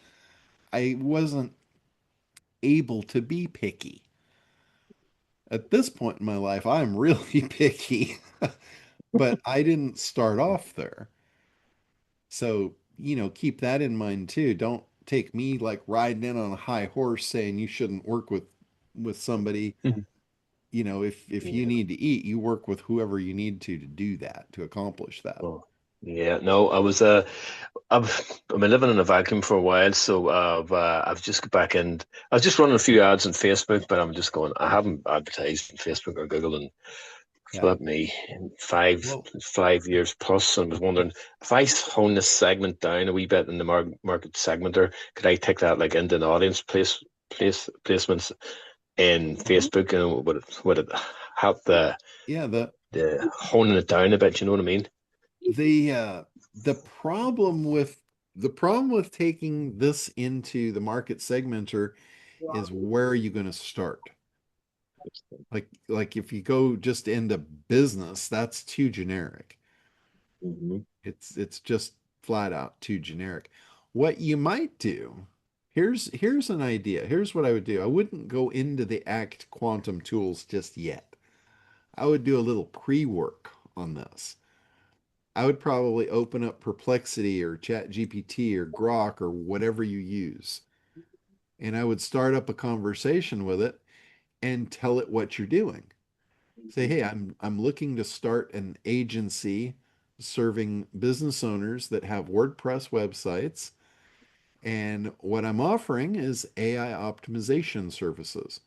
able to be picky. At this point in my life, I'm really picky, but I didn't start off there. So, keep that in mind too. Don't take me like riding in on a high horse saying you shouldn't work with somebody. Mhm. If you Yeah. need to eat, you work with whoever you need to do that, to accomplish that. Oh, yeah. No, I've been living in a vacuum for a while, so I've just got back in. I was just running a few ads on Facebook, but I'm just going. I haven't advertised on Facebook or Google in Yeah. flip me five Well, 5 years plus, and was wondering if I hone this segment down a wee bit in the market segmenter, could I take that like into an audience placements in Facebook, and would it help yeah, the honing it down a bit? You know what I mean? the uh the problem with taking this into the market segmenter is where are you going to start? Like if you go just into business, that's too generic. Hmm. It's just flat out too generic. What you might do, here's an idea. Here's what I would do. I wouldn't go into the Act quantum tools just yet. I would do a little pre-work on this. I would probably open up Perplexity or ChatGPT or Grok or whatever you use. And I would start up a conversation with it and tell it what you're doing. Say, hey, I'm looking to start an agency serving business owners that have WordPress websites. And what I'm offering is AI optimization services.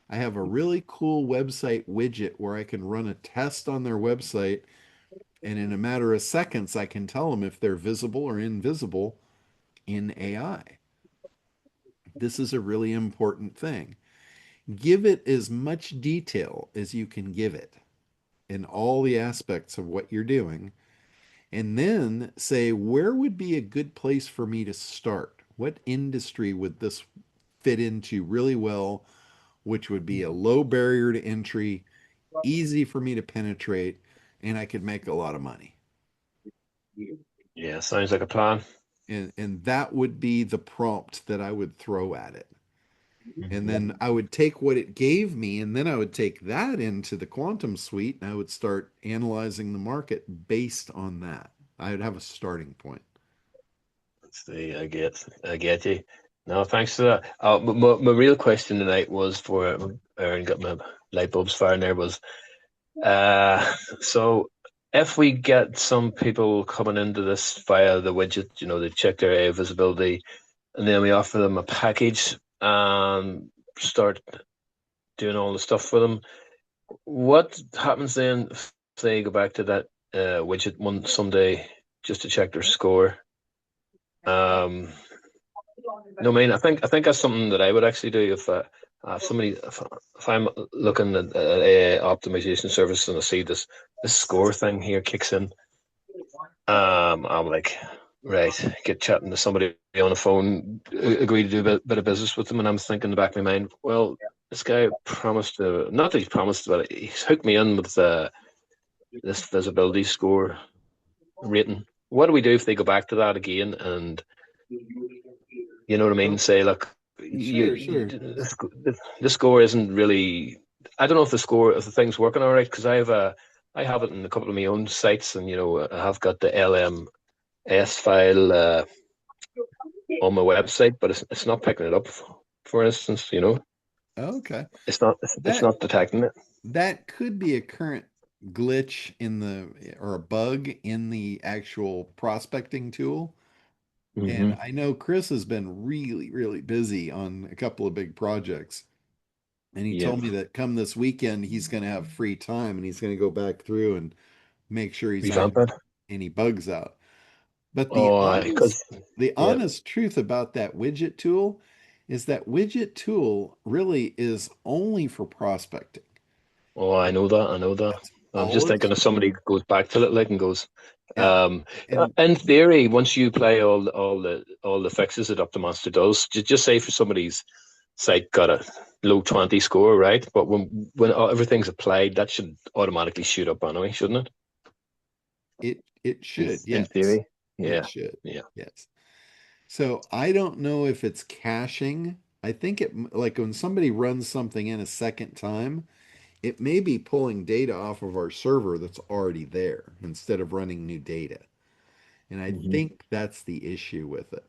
I have a really cool website widget where I can run a test on their website, and in a matter of seconds, I can tell them if they're visible or invisible in AI. This is a really important thing. Give it as much detail as you can give it in all the aspects of what you're doing, and then say, where would be a good place for me to start? What industry would this fit into really well, which would be a low barrier to entry, easy for me to penetrate, and I could make a lot of money. Yeah, sounds like a plan. And that would be the prompt that I would throw at it. And Mhm. then I would take what it gave me, and then I would take that into the quantum suite, and I would start analyzing the market based on that. I would have a starting point. See, I get you. No, thanks for that. My real question tonight was for Aaron, got my light bulbs firing there, was so if we get some people coming into this via the widget, they check their A visibility, and then we offer them a package and start doing all the stuff for them. What happens then if they go back to that widget one someday just to check their score? Um, no, I mean, I think that's something that I would actually do if I'm looking at a optimization service and I see this score thing here kicks in. I'm like, right, get chatting to somebody on the phone, agree to do a bit of business with them, and I'm thinking in the back of my mind, well, this guy promised to, not that he promised, but he's hooked me in with this visibility score rating. What do we do if they go back to that again and you know what I mean? Well, Say, look, sure, sure. the score isn't really. I don't know if the thing's working all right because I have it in a couple of my own sites, and I have got the LMS file on my website, but it's not picking it up. For instance, Okay. it's That not detecting it. that could be a current glitch in the or a bug in the actual prospecting tool. And Hmm. I know Chris has been really, really busy on a couple of big projects. And he Yeah, told me that come this weekend, he's going to have free time and he's going to go back through and make sure he's revamp ironed it. any bugs out. But Oh, because the yeah. honest truth about that widget tool is that widget tool really is only for prospecting. Oh, I know that. I know that. That's I'm just all it's thinking if for. somebody goes back to it, like, and goes, Yeah. And in theory, once you play all the fixes that Optimonster does, just say for somebody's site got a low 20 score, right? But when everything's applied, that should automatically shoot up anyway, shouldn't it? it should, In yes. theory, It yeah, should. yeah. Yes. So I don't know if it's caching. I think like when somebody runs something in a second time, it may be pulling data off of our server that's already there instead of running new data. And I Hmm. think that's the issue with it.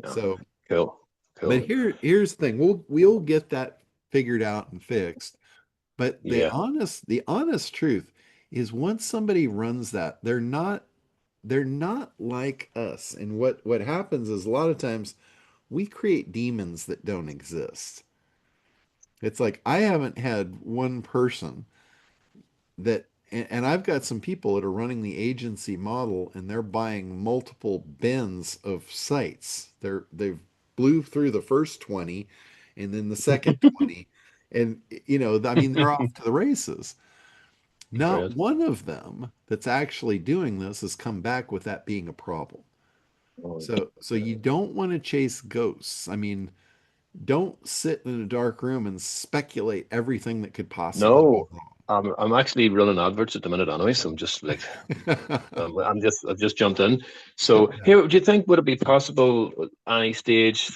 Yeah, So, cool, but cool. here's the thing. We'll get that figured out and fixed. But Yeah, the honest truth is once somebody runs that, they're not like us. And what happens is a lot of times we create demons that don't exist. It's like I haven't had one person that and I've got some people that are running the agency model and they're buying multiple bins of sites. They've blew through the first 20 and then the second 20 and I mean they're off to the races. Not great. one of them that's actually doing this has come back with that being a problem. Oh, So you don't want to chase ghosts. I mean, don't sit in a dark room and speculate everything that could possibly go no, I'm actually running adverts at the minute anyway, so I'm just like wrong. I've just jumped in. So Yeah. here, do you think would it be possible at any stage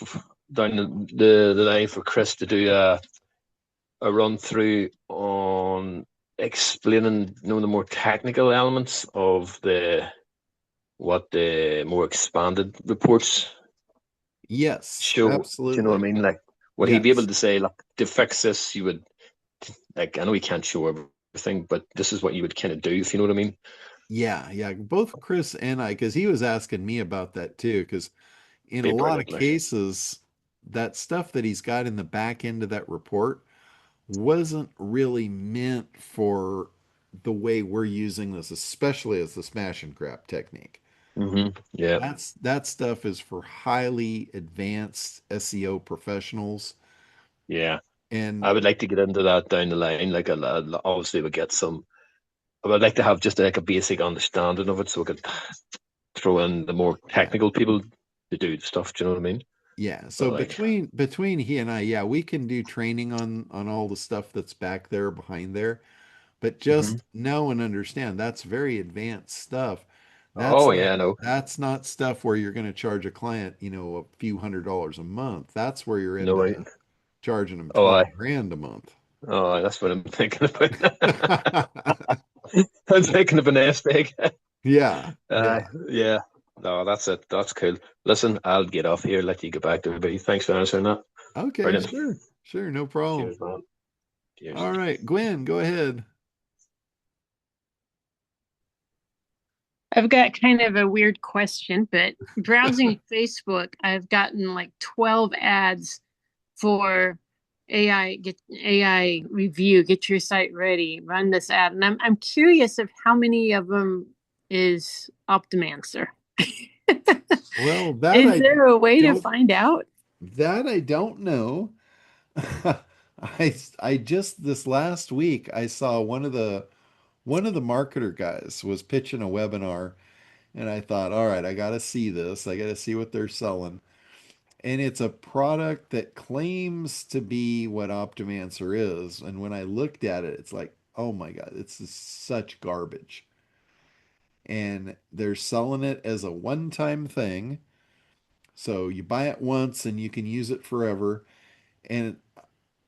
down the line for Chris to do a run through on explaining, the more technical elements of the what the more expanded reports Yes, show? Do you know what I absolutely. mean? Like, would he be able Yes. to say, like, to fix this, you would like? I know he can't show everything, but this is what you would kind of do, if you know what I mean? Yeah, yeah. Both Chris and I, because he was asking me about that too, because in a Be lot of brilliant, like. cases, that stuff that he's got in the back end of that report wasn't really meant for the way we're using this, especially as the smash and grab technique. Yeah, That stuff is for highly advanced SEO professionals. yeah. And I would like to get into that down the line. Like, obviously, we get some. I would like to have just like a basic understanding of it, so we could throw in the more yeah, technical people to do the stuff. Do you know what I mean? yeah. But So like, between he and I, yeah, we can do training on all the stuff that's back there behind there. But mhm. just know and understand that's very advanced stuff. Oh That's not yeah, no, that's not stuff where you're going to charge a client, a few $100s a month. That's where you're no. into charging them Oh, 20 grand a month. that's what I'm thinking about. I'm thinking of an nest egg. Yeah, Uh, yeah. yeah. No, that's it. That's cool. Listen, I'll get off here. Let you get back to everybody. Thanks for answering that. Okay, Brilliant. sure. Sure, no problem. Cheers, man. Cheers. All right, Gwen, go ahead. I've got kind of a weird question, but browsing Facebook, I've gotten like 12 ads for AI review, get your site ready, run this ad. And I'm curious of how many of them is Optimancer. Well, Is there a way to don't find out? I don't know. I just this last week I saw one of the marketer guys was pitching a webinar and I thought, all right, I got to see this. I got to see what they're selling. And it's a product that claims to be what Optimancer is. And when I looked at it, it's like, oh my God, it's just such garbage. And they're selling it as a one-time thing. So you buy it once and you can use it forever. And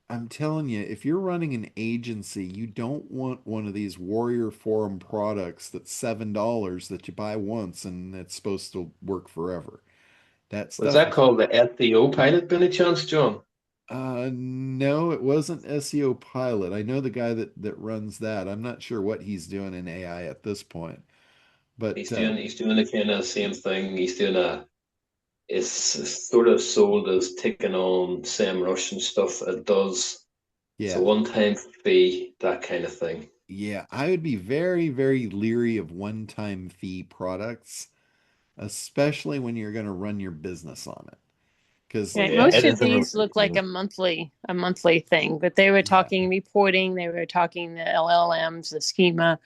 I'm telling you, if you're running an agency, you don't want one of these Warrior Forum products that's $7 that you buy once and it's supposed to work forever. That Was stuff that is, called the SEO pilot, by any chance, John? no, it wasn't SEO Pilot. I know the guy that runs that. I'm not sure what he's doing in AI at this point, but He's doing the kind of same thing. He's doing it's sort of sold as taking on Sam Rush and stuff. It does. It's a yeah, one-time fee, that kind of thing. yeah, I would be very, very leery of one-time fee products. especially when you're going to run your business on it. Because Right. Yeah, Most and of it's these look like a monthly thing, but they were yeah, talking reporting, they were talking the LLMs, the schema,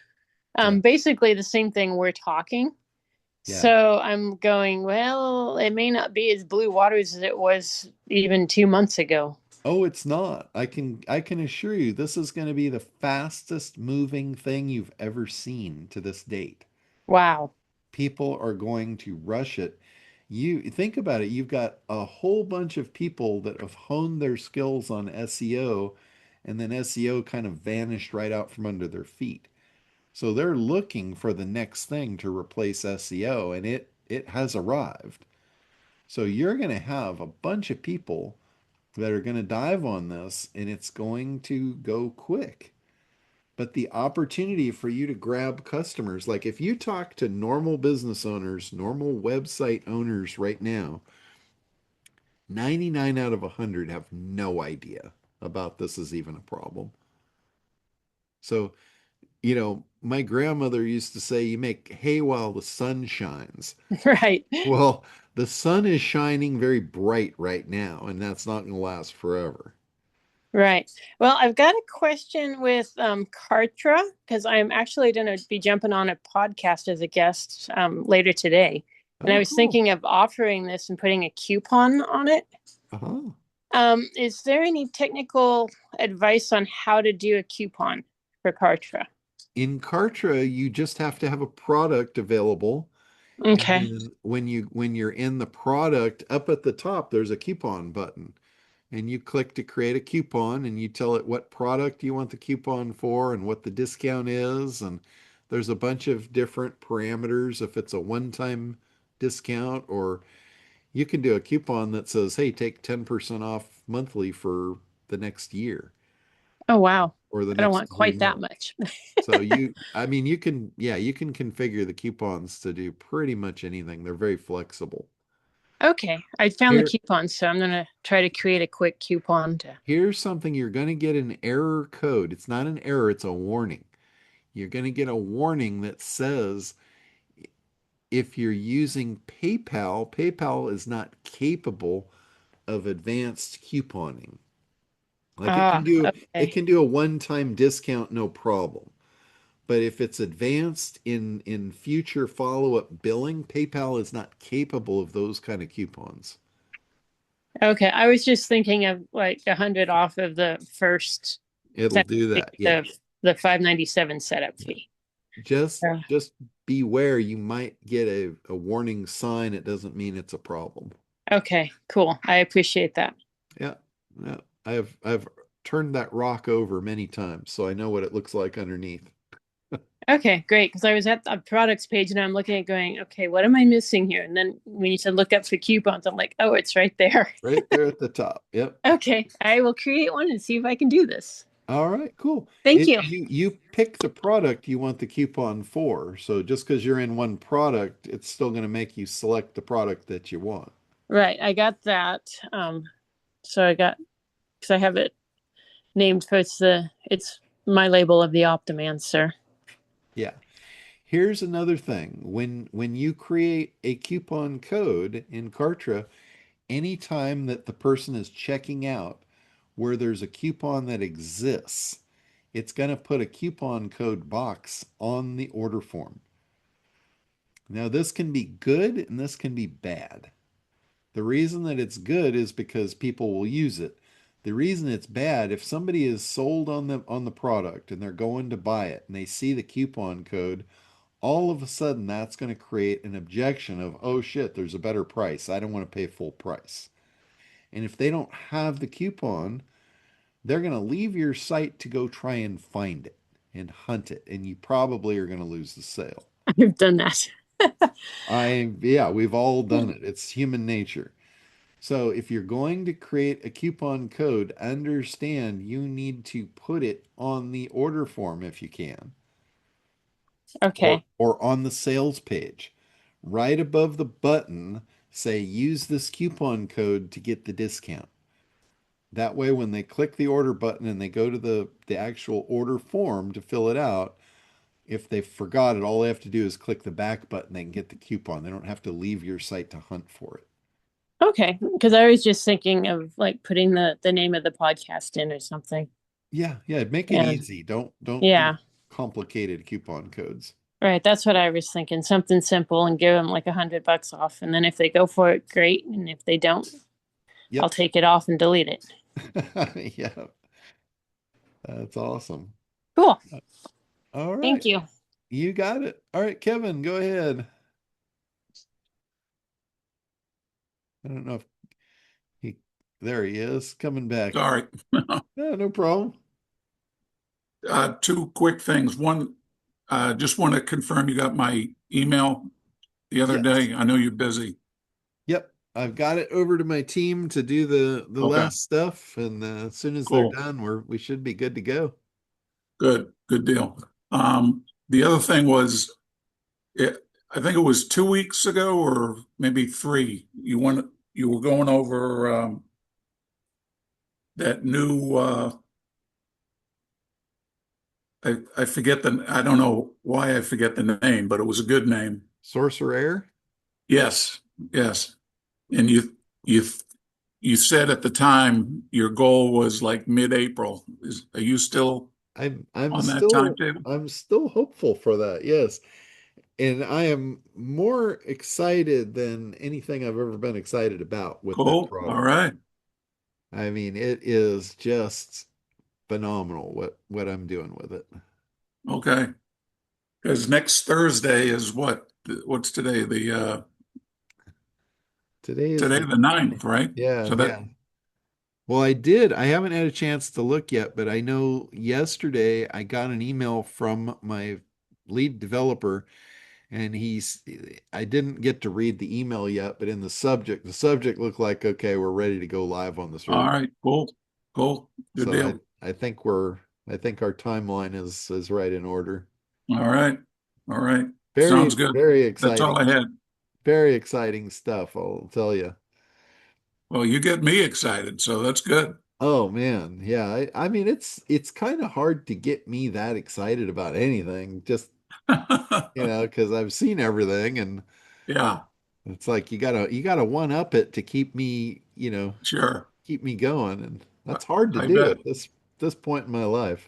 yeah, basically the same thing we're talking. yeah. So I'm going, well, it may not be as blue waters as it was even 2 months ago. Oh, it's not. I can assure you this is going to be the fastest moving thing you've ever seen to this date. Wow. People are going to rush it. You think about it, you've got a whole bunch of people that have honed their skills on SEO, and then SEO kind of vanished right out from under their feet. So they're looking for the next thing to replace SEO, and it has arrived. So you're going to have a bunch of people that are going to dive on this, and it's going to go quick. But the opportunity for you to grab customers, like if you talk to normal business owners, normal website owners right now, 99 out of 100 have no idea about this as even a problem. So, my grandmother used to say, you make hay while the sun shines. Right. Well, the sun is shining very bright right now, and that's not going to last forever. Right. Well, I've got a question with Kartra because I'm actually going to be jumping on a podcast as a guest later today. And I Oh, was cool. thinking of offering this and putting a coupon on it. Uh-huh. Is there any technical advice on how to do a coupon for Kartra? In Kartra, you just have to have a product available. And Okay. then when you're in the product, up at the top, there's a coupon button. And you click to create a coupon and you tell it what product you want the coupon for and what the discount is. And there's a bunch of different parameters if it's a one-time discount, or you can do a coupon that says, hey, take 10% off monthly for the next year Oh, wow. or the I don't next want three quite that months. much. So I mean, you can configure the coupons to do pretty much anything. They're very flexible. Okay. I found the Here, coupon, so I'm going to try to create a quick coupon to. here's something you're going to get an error code. It's not an error, it's a warning. You're going to get a warning that says if you're using PayPal, PayPal is not capable of advanced couponing. Like it can Ah, do it okay. can do a one-time discount no problem. But if it's advanced in future follow-up billing, PayPal is not capable of those kind of coupons. Okay, I was just thinking of like 100 off of the first It'll setup do fee, that. Yeah. the 597 setup Yeah. fee. Just Yeah. just beware, you might get a warning sign. It doesn't mean it's a problem. Okay, cool. I appreciate that. Yeah. Yeah. I've turned that rock over many times, so I know what it looks like underneath. Okay, great. Because I was at the products page and I'm looking at going, okay, what am I missing here? And then when you said look up for coupons, I'm like, oh, it's right there. Right there at the top. Yep. Okay, I will create one and see if I can do this. All right, cool. Thank It you. you pick the product you want the coupon for. So just because you're in one product, it's still going to make you select the product that you want. Right, I got that. So I got because I have it named for it's my label of the Optimancer. Yeah. Here's another thing. When you create a coupon code in Kartra, anytime that the person is checking out where there's a coupon that exists, it's going to put a coupon code box on the order form. Now, this can be good and this can be bad. The reason that it's good is because people will use it. The reason it's bad, if somebody is sold on the product and they're going to buy it and they see the coupon code, all of a sudden that's going to create an objection of, oh shit, there's a better price. I don't want to pay full price. And if they don't have the coupon, they're going to leave your site to go try and find it and hunt it, and you probably are going to lose the sale. I've done that. Yeah, we've all done it. It's human nature. So if you're going to create a coupon code, understand you need to put it on the order form if you can, or Okay. or on the sales page. Right above the button, say use this coupon code to get the discount. That way when they click the order button and they go to the actual order form to fill it out, if they forgot it, all they have to do is click the back button. They can get the coupon. They don't have to leave your site to hunt for it. Okay, because I was just thinking of like putting the name of the podcast in or something. Yeah, yeah, make it And easy. Don't do yeah, complicated coupon codes. right. That's what I was thinking. Something simple and give them like $100 off. And then if they go for it, great. And if they don't, I'll Yep. take it off and delete it. Yeah, that's awesome. Cool. All right. Thank you. You got it. All right, Kevin, go ahead. I don't know if he, there he is, coming back. Sorry. No, no problem. Two quick things. One, just want to confirm you got my email the other Yes. day. I know you're busy. Yep. I've got it over to my team to do the Okay, last stuff, and as soon as they're cool. done, we should be good to go. Good deal. The other thing was, I think it was 2 weeks ago or maybe three. You were going over that new. I forget I don't know why I forget the name, but it was a good name. Sorcerer. Yes, yes. And you you said at the time your goal was like mid-April. Are you still I'm on that still timetable? I'm still hopeful for that. Yes. And I am more excited than anything I've ever been excited about with that Cool. All product. right. I mean, it is just phenomenal what I'm doing with it. Okay. Because next Thursday is what? What's today? Today is Today the the ninth, right? yeah, So that yeah. Well, I haven't had a chance to look yet, but I know yesterday I got an email from my lead developer and I didn't get to read the email yet, but in the subject looked like, okay, we're ready to go live on the all server. right, cool. Cool. Good So deal. I think our timeline is right in order. All right. All right. Very, Sounds good. very That's all exciting. I had. Very exciting stuff, I'll tell you. Well, you get me excited, so that's good. Oh man, yeah. I mean it's kind of hard to get me that excited about anything, just because I've seen everything and Yeah, it's like you gotta one up it to keep me, sure. keep me going, and that's hard to I do bet. at this point in my life.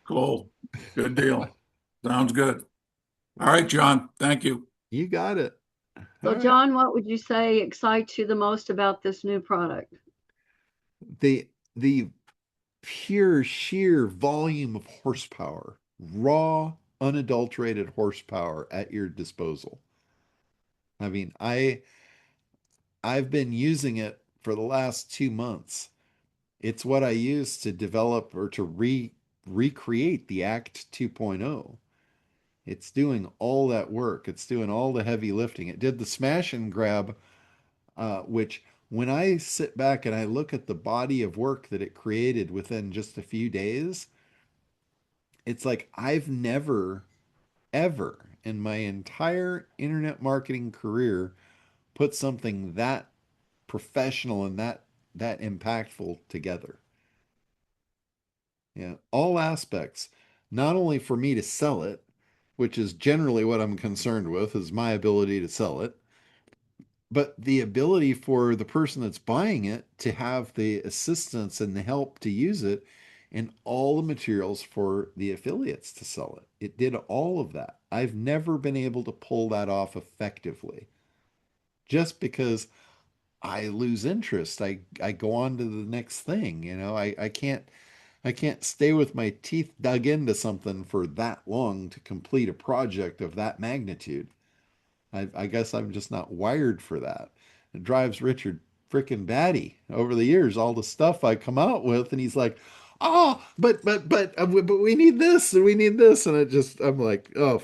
Cool. Good deal. Sounds good. All right, John. Thank you. You got it. All So, right. John, what would you say excites you the most about this new product? The pure sheer volume of horsepower, raw, unadulterated horsepower at your disposal. I mean, I've been using it for the last 2 months. It's what I use to develop or to recreate the Act 2.0. It's doing all that work. It's doing all the heavy lifting. It did the smash and grab, which when I sit back and I look at the body of work that it created within just a few days, it's like I've never, ever in my entire internet marketing career put something that professional and that impactful together. Yeah, all aspects, not only for me to sell it, which is generally what I'm concerned with, is my ability to sell it, but the ability for the person that's buying it to have the assistance and the help to use it and all the materials for the affiliates to sell it. It did all of that. I've never been able to pull that off effectively just because I lose interest. I go on to the next thing, I can't stay with my teeth dug into something for that long to complete a project of that magnitude. I guess I'm just not wired for that. It drives Richard freaking batty over the years, all the stuff I come out with, and he's like, "Oh, but we need this and we need this," and I'm like, "Oh."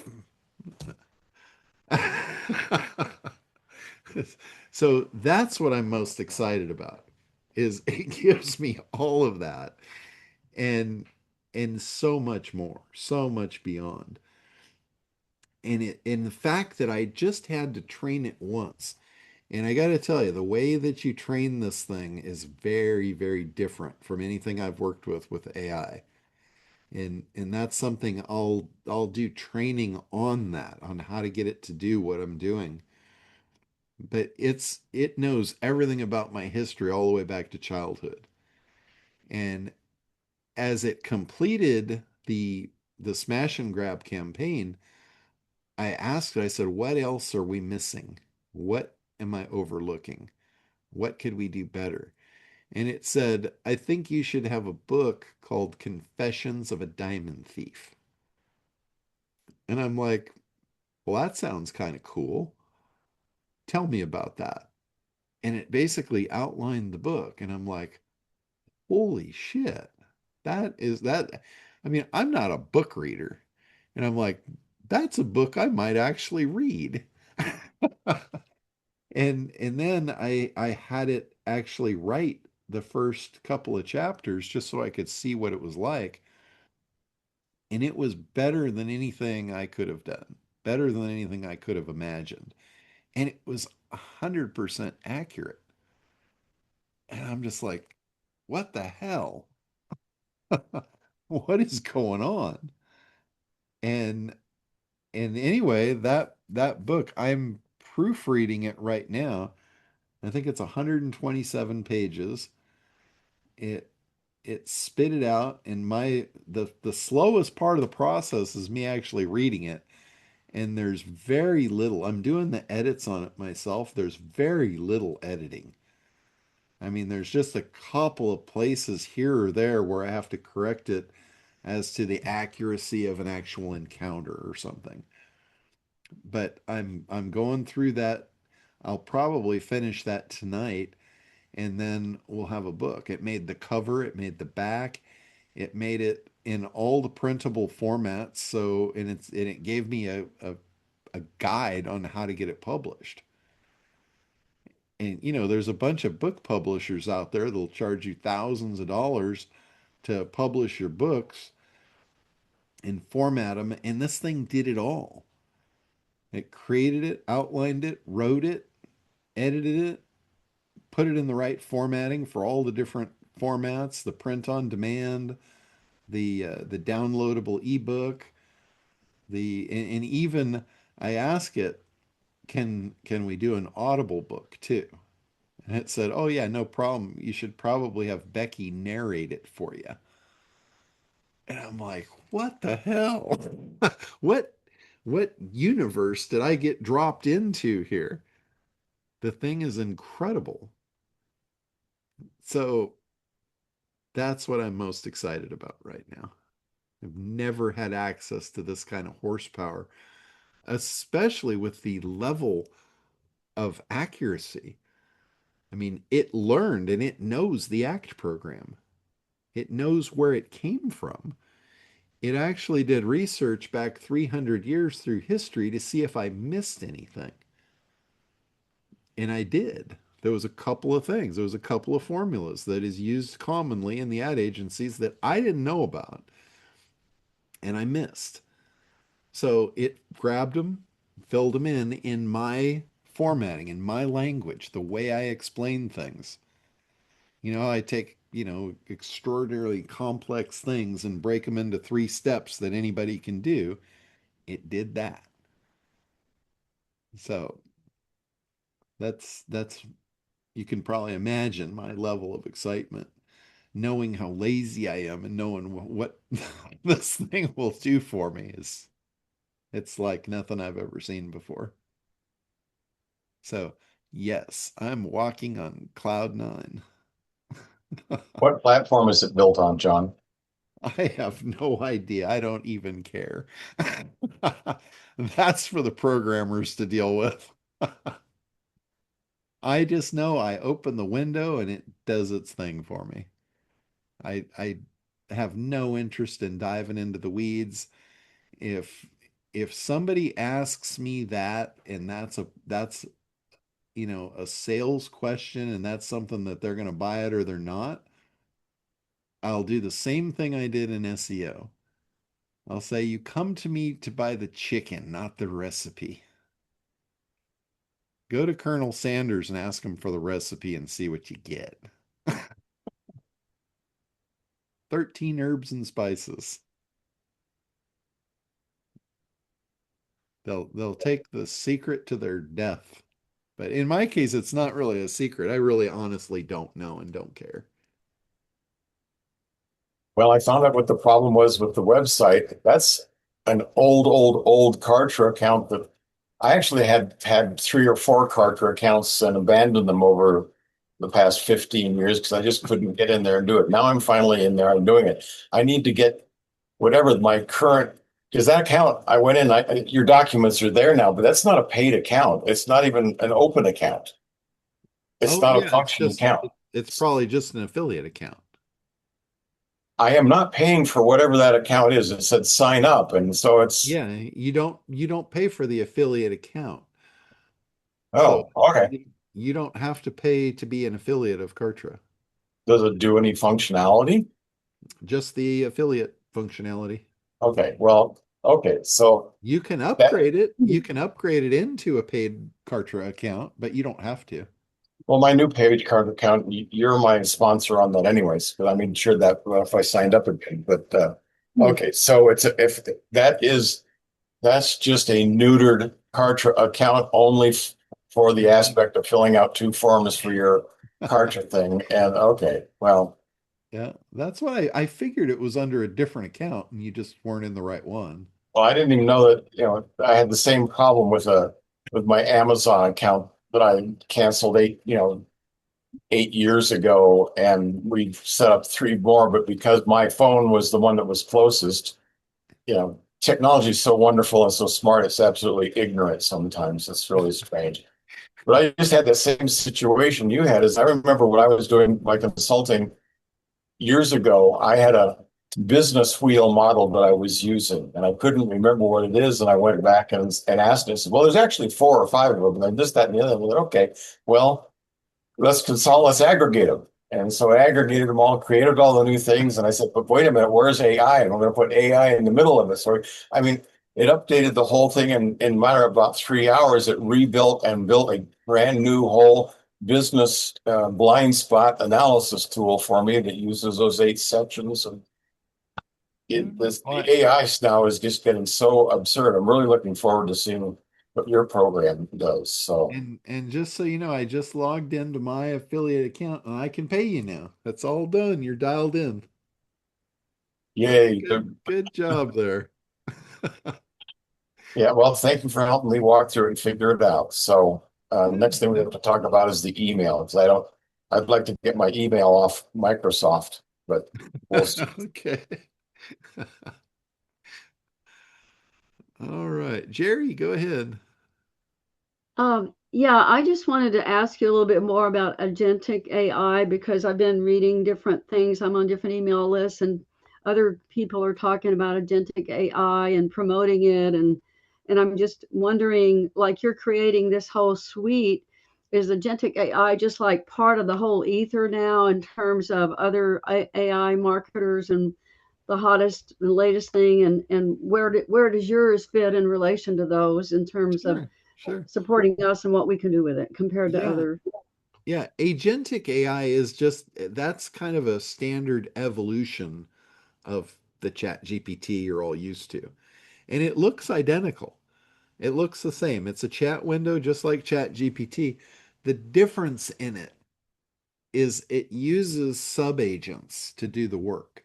So that's what I'm most excited about is it gives me all of that and so much more, so much beyond. And the fact that I just had to train it once. And I got to tell you, the way that you train this thing is very, very different from anything I've worked with AI. And that's something I'll do training on that, on how to get it to do what I'm doing. But it knows everything about my history all the way back to childhood. And as it completed the smash and grab campaign, I asked it, I said, what else are we missing? What am I overlooking? What could we do better? And it said, I think you should have a book called Confessions of a Diamond Thief. And I'm like, well, that sounds kind of cool. Tell me about that. And it basically outlined the book. And I'm like, holy shit. That is that. I mean, I'm not a book reader. And I'm like, that's a book I might actually read. And then I had it actually write the first couple of chapters just so I could see what it was like. And it was better than anything I could have done, better than anything I could have imagined. And it was 100% accurate. And I'm just like, what the hell? What is going on? And and anyway, that book, I'm proofreading it right now. I think it's 127 pages. It it spit it out, and the slowest part of the process is me actually reading it. And there's very little. I'm doing the edits on it myself. There's very little editing. I mean, there's just a couple of places here or there where I have to correct it as to the accuracy of an actual encounter or something. But I'm going through that. I'll probably finish that tonight, and then we'll have a book. It made the cover, it made the back, it made it in all the printable formats. So, and it gave me a guide on how to get it published. And there's a bunch of book publishers out there that'll charge you thousands of dollars to publish your books and format them. And this thing did it all. It created it, outlined it, wrote it, edited it, put it in the right formatting for all the different formats, the print on demand, the downloadable ebook, and even I ask it, can we do an Audible book too? And it said, oh yeah, no problem. You should probably have Becky narrate it for you. And I'm like, what the hell? what what universe did I get dropped into here? The thing is incredible. So that's what I'm most excited about right now. I've never had access to this kind of horsepower, especially with the level of accuracy. I mean, it learned and it knows the ACT program. It knows where it came from. It actually did research back 300 years through history to see if I missed anything. And I did. There was a couple of things. There was a couple of formulas that is used commonly in the ad agencies that I didn't know about and I missed. So it grabbed them, filled them in my formatting, in my language, the way I explain things. I take, extraordinarily complex things and break them into 3 steps that anybody can do. It did that. So that's you can probably imagine my level of excitement, knowing how lazy I am and knowing what this thing will do for me is it's like nothing I've ever seen before. So, yes, I'm walking on cloud nine. What platform is it built on, John? I have no idea. I don't even care. That's for the programmers to deal with. I just know I open the window and it does its thing for me. I have no interest in diving into the weeds. If if somebody asks me that and that's a sales question and that's something that they're going to buy it or they're not, I'll do the same thing I did in SEO. I'll say, you come to me to buy the chicken, not the recipe. Go to Colonel Sanders and ask him for the recipe and see what you get. 13 herbs and spices. They'll take the secret to their death. But in my case, it's not really a secret. I really honestly don't know and don't care. Well, I found out what the problem was with the website. That's an old Kartra account that I actually had 3 or 4 Kartra accounts and abandoned them over the past 15 years because I just couldn't get in there and do it. Now I'm finally in there. I'm doing it. I need to get whatever my current, because that account I went in, your documents are there now, but that's not a paid account. It's not even an open account. It's Oh not a yeah, functioning account. it's probably just an affiliate account. I am not paying for whatever that account is. It said sign up. And so it's, Yeah, you don't pay for the affiliate account. So oh, okay. you don't have to pay to be an affiliate of Kartra. Does it do any functionality? Just the affiliate functionality. Okay. Well, okay. So You can that, upgrade it. You can upgrade it into a paid Kartra account, but you don't have to. well, my new page card account, you're my sponsor on that anyways, but I mean, sure that if I signed up again, but, okay. So if that is, that's just a neutered Kartra account only for the aspect of filling out 2 forms for your Kartra thing. And okay, well, Yeah, that's why I figured it was under a different account and you just weren't in the right one. well, I didn't even know that, I had the same problem with my Amazon account that I canceled 8 years ago, and we set up 3 more, but because my phone was the one that was closest, technology is so wonderful and so smart, it's absolutely ignorant sometimes. It's really strange. But I just had the same situation you had. As I remember when I was doing my consulting years ago, I had a business wheel model that I was using, and I couldn't remember what it is. And I went back and asked it. I said, well, there's actually 4 or 5 of them, and this, that, and the other. And I said, okay, well, let's aggregate them. And so I aggregated them all, created all the new things. And I said, but wait a minute, where's AI? And I'm going to put AI in the middle of it. So, I mean, it updated the whole thing in a matter of about 3 hours. It rebuilt and built a brand new whole business blind spot analysis tool for me that uses those 8 sections. And the AI now is just getting so absurd. I'm really looking forward to seeing what your program does. So. And just so you know, I just logged into my affiliate account and I can pay you now. That's all done. You're dialed in. Yay. Good job there. Yeah, well, thank you for helping me walk through it and figure it out. So the Yeah. next thing we have to talk about is the email, because I'd like to get my email off Microsoft, but we'll see. Okay. All right. Jerry, go ahead. Yeah, I just wanted to ask you a little bit more about agentic AI because I've been reading different things. I'm on different email lists, and other people are talking about agentic AI and promoting it, and I'm just wondering, like you're creating this whole suite, is agentic AI just like part of the whole ether now in terms of other AI marketers and the hottest, the latest thing, and where does yours fit in relation to those in terms of Sure. supporting us and what we can do with it compared to Yeah. other. Yeah. Agentic AI is just that's kind of a standard evolution of the chat GPT you're all used to. And it looks identical. It looks the same. It's a chat window just like chat GPT. The difference in it is it uses subagents to do the work.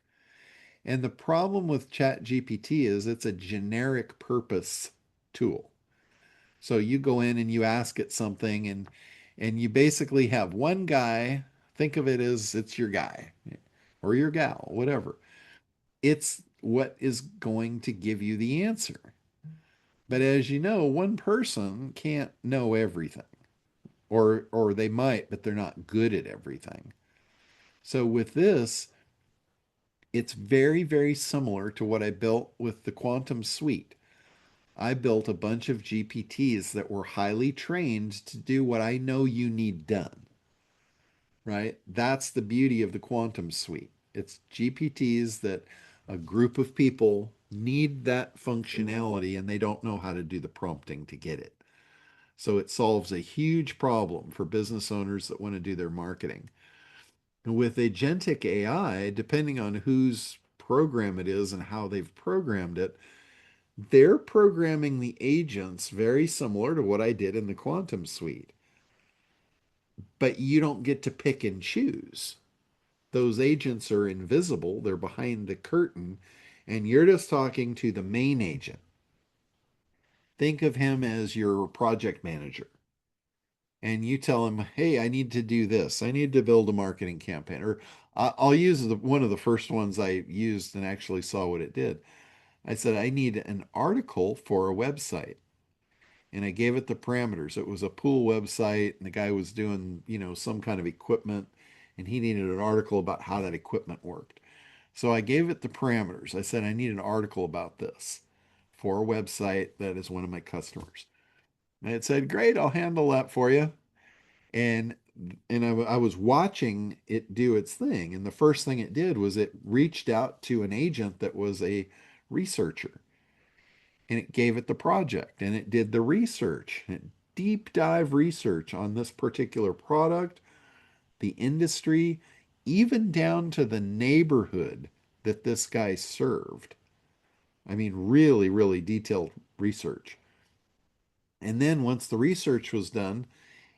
And the problem with chat GPT is it's a generic purpose tool. So you go in and you ask it something and you basically have one guy, think of it as it's your guy or your gal, whatever. It's what is going to give you the answer. But as you know, one person can't know everything. Or they might, but they're not good at everything. So with this, it's very, very similar to what I built with the Quantum Suite. I built a bunch of GPTs that were highly trained to do what I know you need done, right? That's the beauty of the Quantum Suite. It's GPTs that a group of people need that functionality and they don't know how to do the prompting to get it. So it solves a huge problem for business owners that want to do their marketing. And with agentic AI, depending on whose program it is and how they've programmed it, They're programming the agents very similar to what I did in the quantum suite, but you don't get to pick and choose. Those agents are invisible, they're behind the curtain, and you're just talking to the main agent. Think of him as your project manager. And you tell him, hey, I need to do this. I need to build a marketing campaign. Or I'll use one of the first ones I used and actually saw what it did. I said, I need an article for a website. And I gave it the parameters. It was a pool website, and the guy was doing, some kind of equipment, and he needed an article about how that equipment worked. So I gave it the parameters. I said, I need an article about this for a website that is one of my customers. And it said, great, I'll handle that for you. And I was watching it do its thing. And the first thing it did was it reached out to an agent that was a researcher, and it gave it the project, and it did the research, deep dive research on this particular product, the industry, even down to the neighborhood that this guy served. I mean, really, really detailed research. And then once the research was done,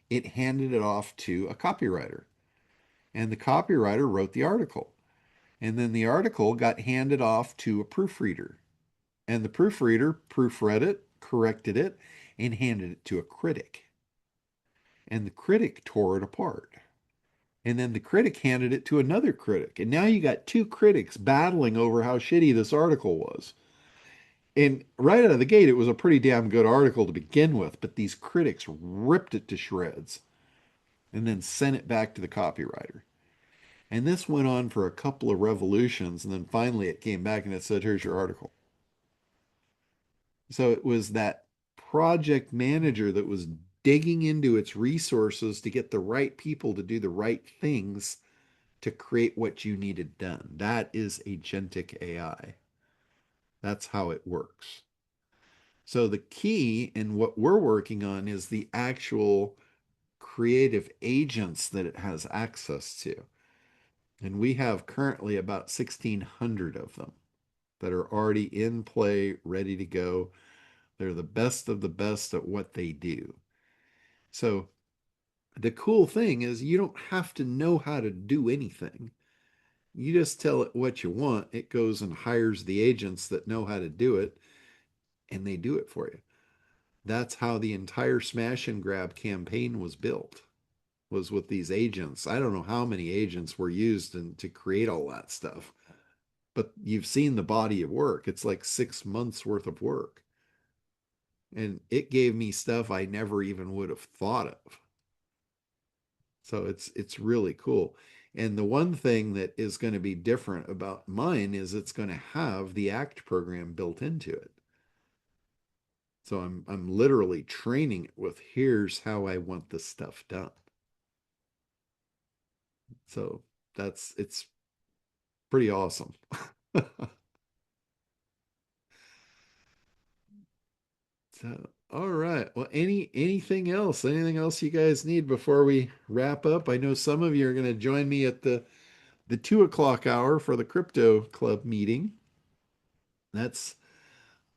it handed it off to a copywriter. And the copywriter wrote the article. And then the article got handed off to a proofreader. And the proofreader proofread it, corrected it, and handed it to a critic. And the critic tore it apart. And then the critic handed it to another critic. And now you got two critics battling over how shitty this article was. And right out of the gate, it was a pretty damn good article to begin with, but these critics ripped it to shreds and then sent it back to the copywriter. And this went on for a couple of revolutions, and then finally it came back and it said, here's your article. So it was that project manager that was digging into its resources to get the right people to do the right things to create what you needed done. That is agentic AI. That's how it works. So the key in what we're working on is the actual creative agents that it has access to. And we have currently about 1,600 of them that are already in play, ready to go. They're the best of the best at what they do. So the cool thing is you don't have to know how to do anything. You just tell it what you want. It goes and hires the agents that know how to do it, and they do it for you. That's how the entire smash and grab campaign was built, was with these agents. I don't know how many agents were used to create all that stuff, but you've seen the body of work. It's like 6 months worth of work. And it gave me stuff I never even would have thought of. So it's really cool. And the one thing that is going to be different about mine is it's going to have the ACT program built into it. So I'm literally training it with here's how I want this stuff done. So it's pretty awesome. So, all right. Well, anything else? Anything else you guys need before we wrap up? I know some of you are going to join me at the 2 o'clock hour for the crypto club meeting. That's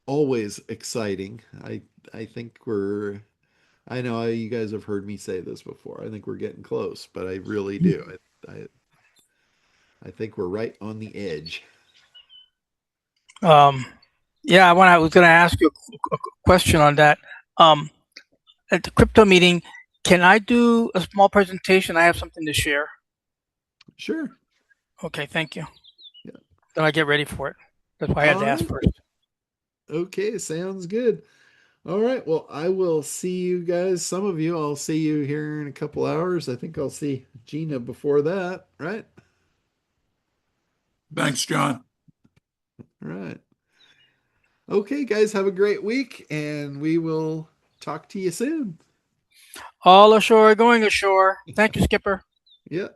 always exciting. I think I know you guys have heard me say this before. I think we're getting close, but I really do. I think we're right on the edge. Yeah, I was going to ask you a question on that. At the crypto meeting, can I do a small presentation? I have something to share. Sure. Okay, thank you. Yeah. Then I get ready for it. That's why I had to ask first. Okay, sounds good. All right. Well, I will see you guys. Some of you, I'll see you here in a couple hours. I think I'll see Gina before that, right? Thanks, John. All right. Okay, guys, have a great week, and we will talk to you soon. All ashore, going ashore. Thank you, Skipper. Yeah.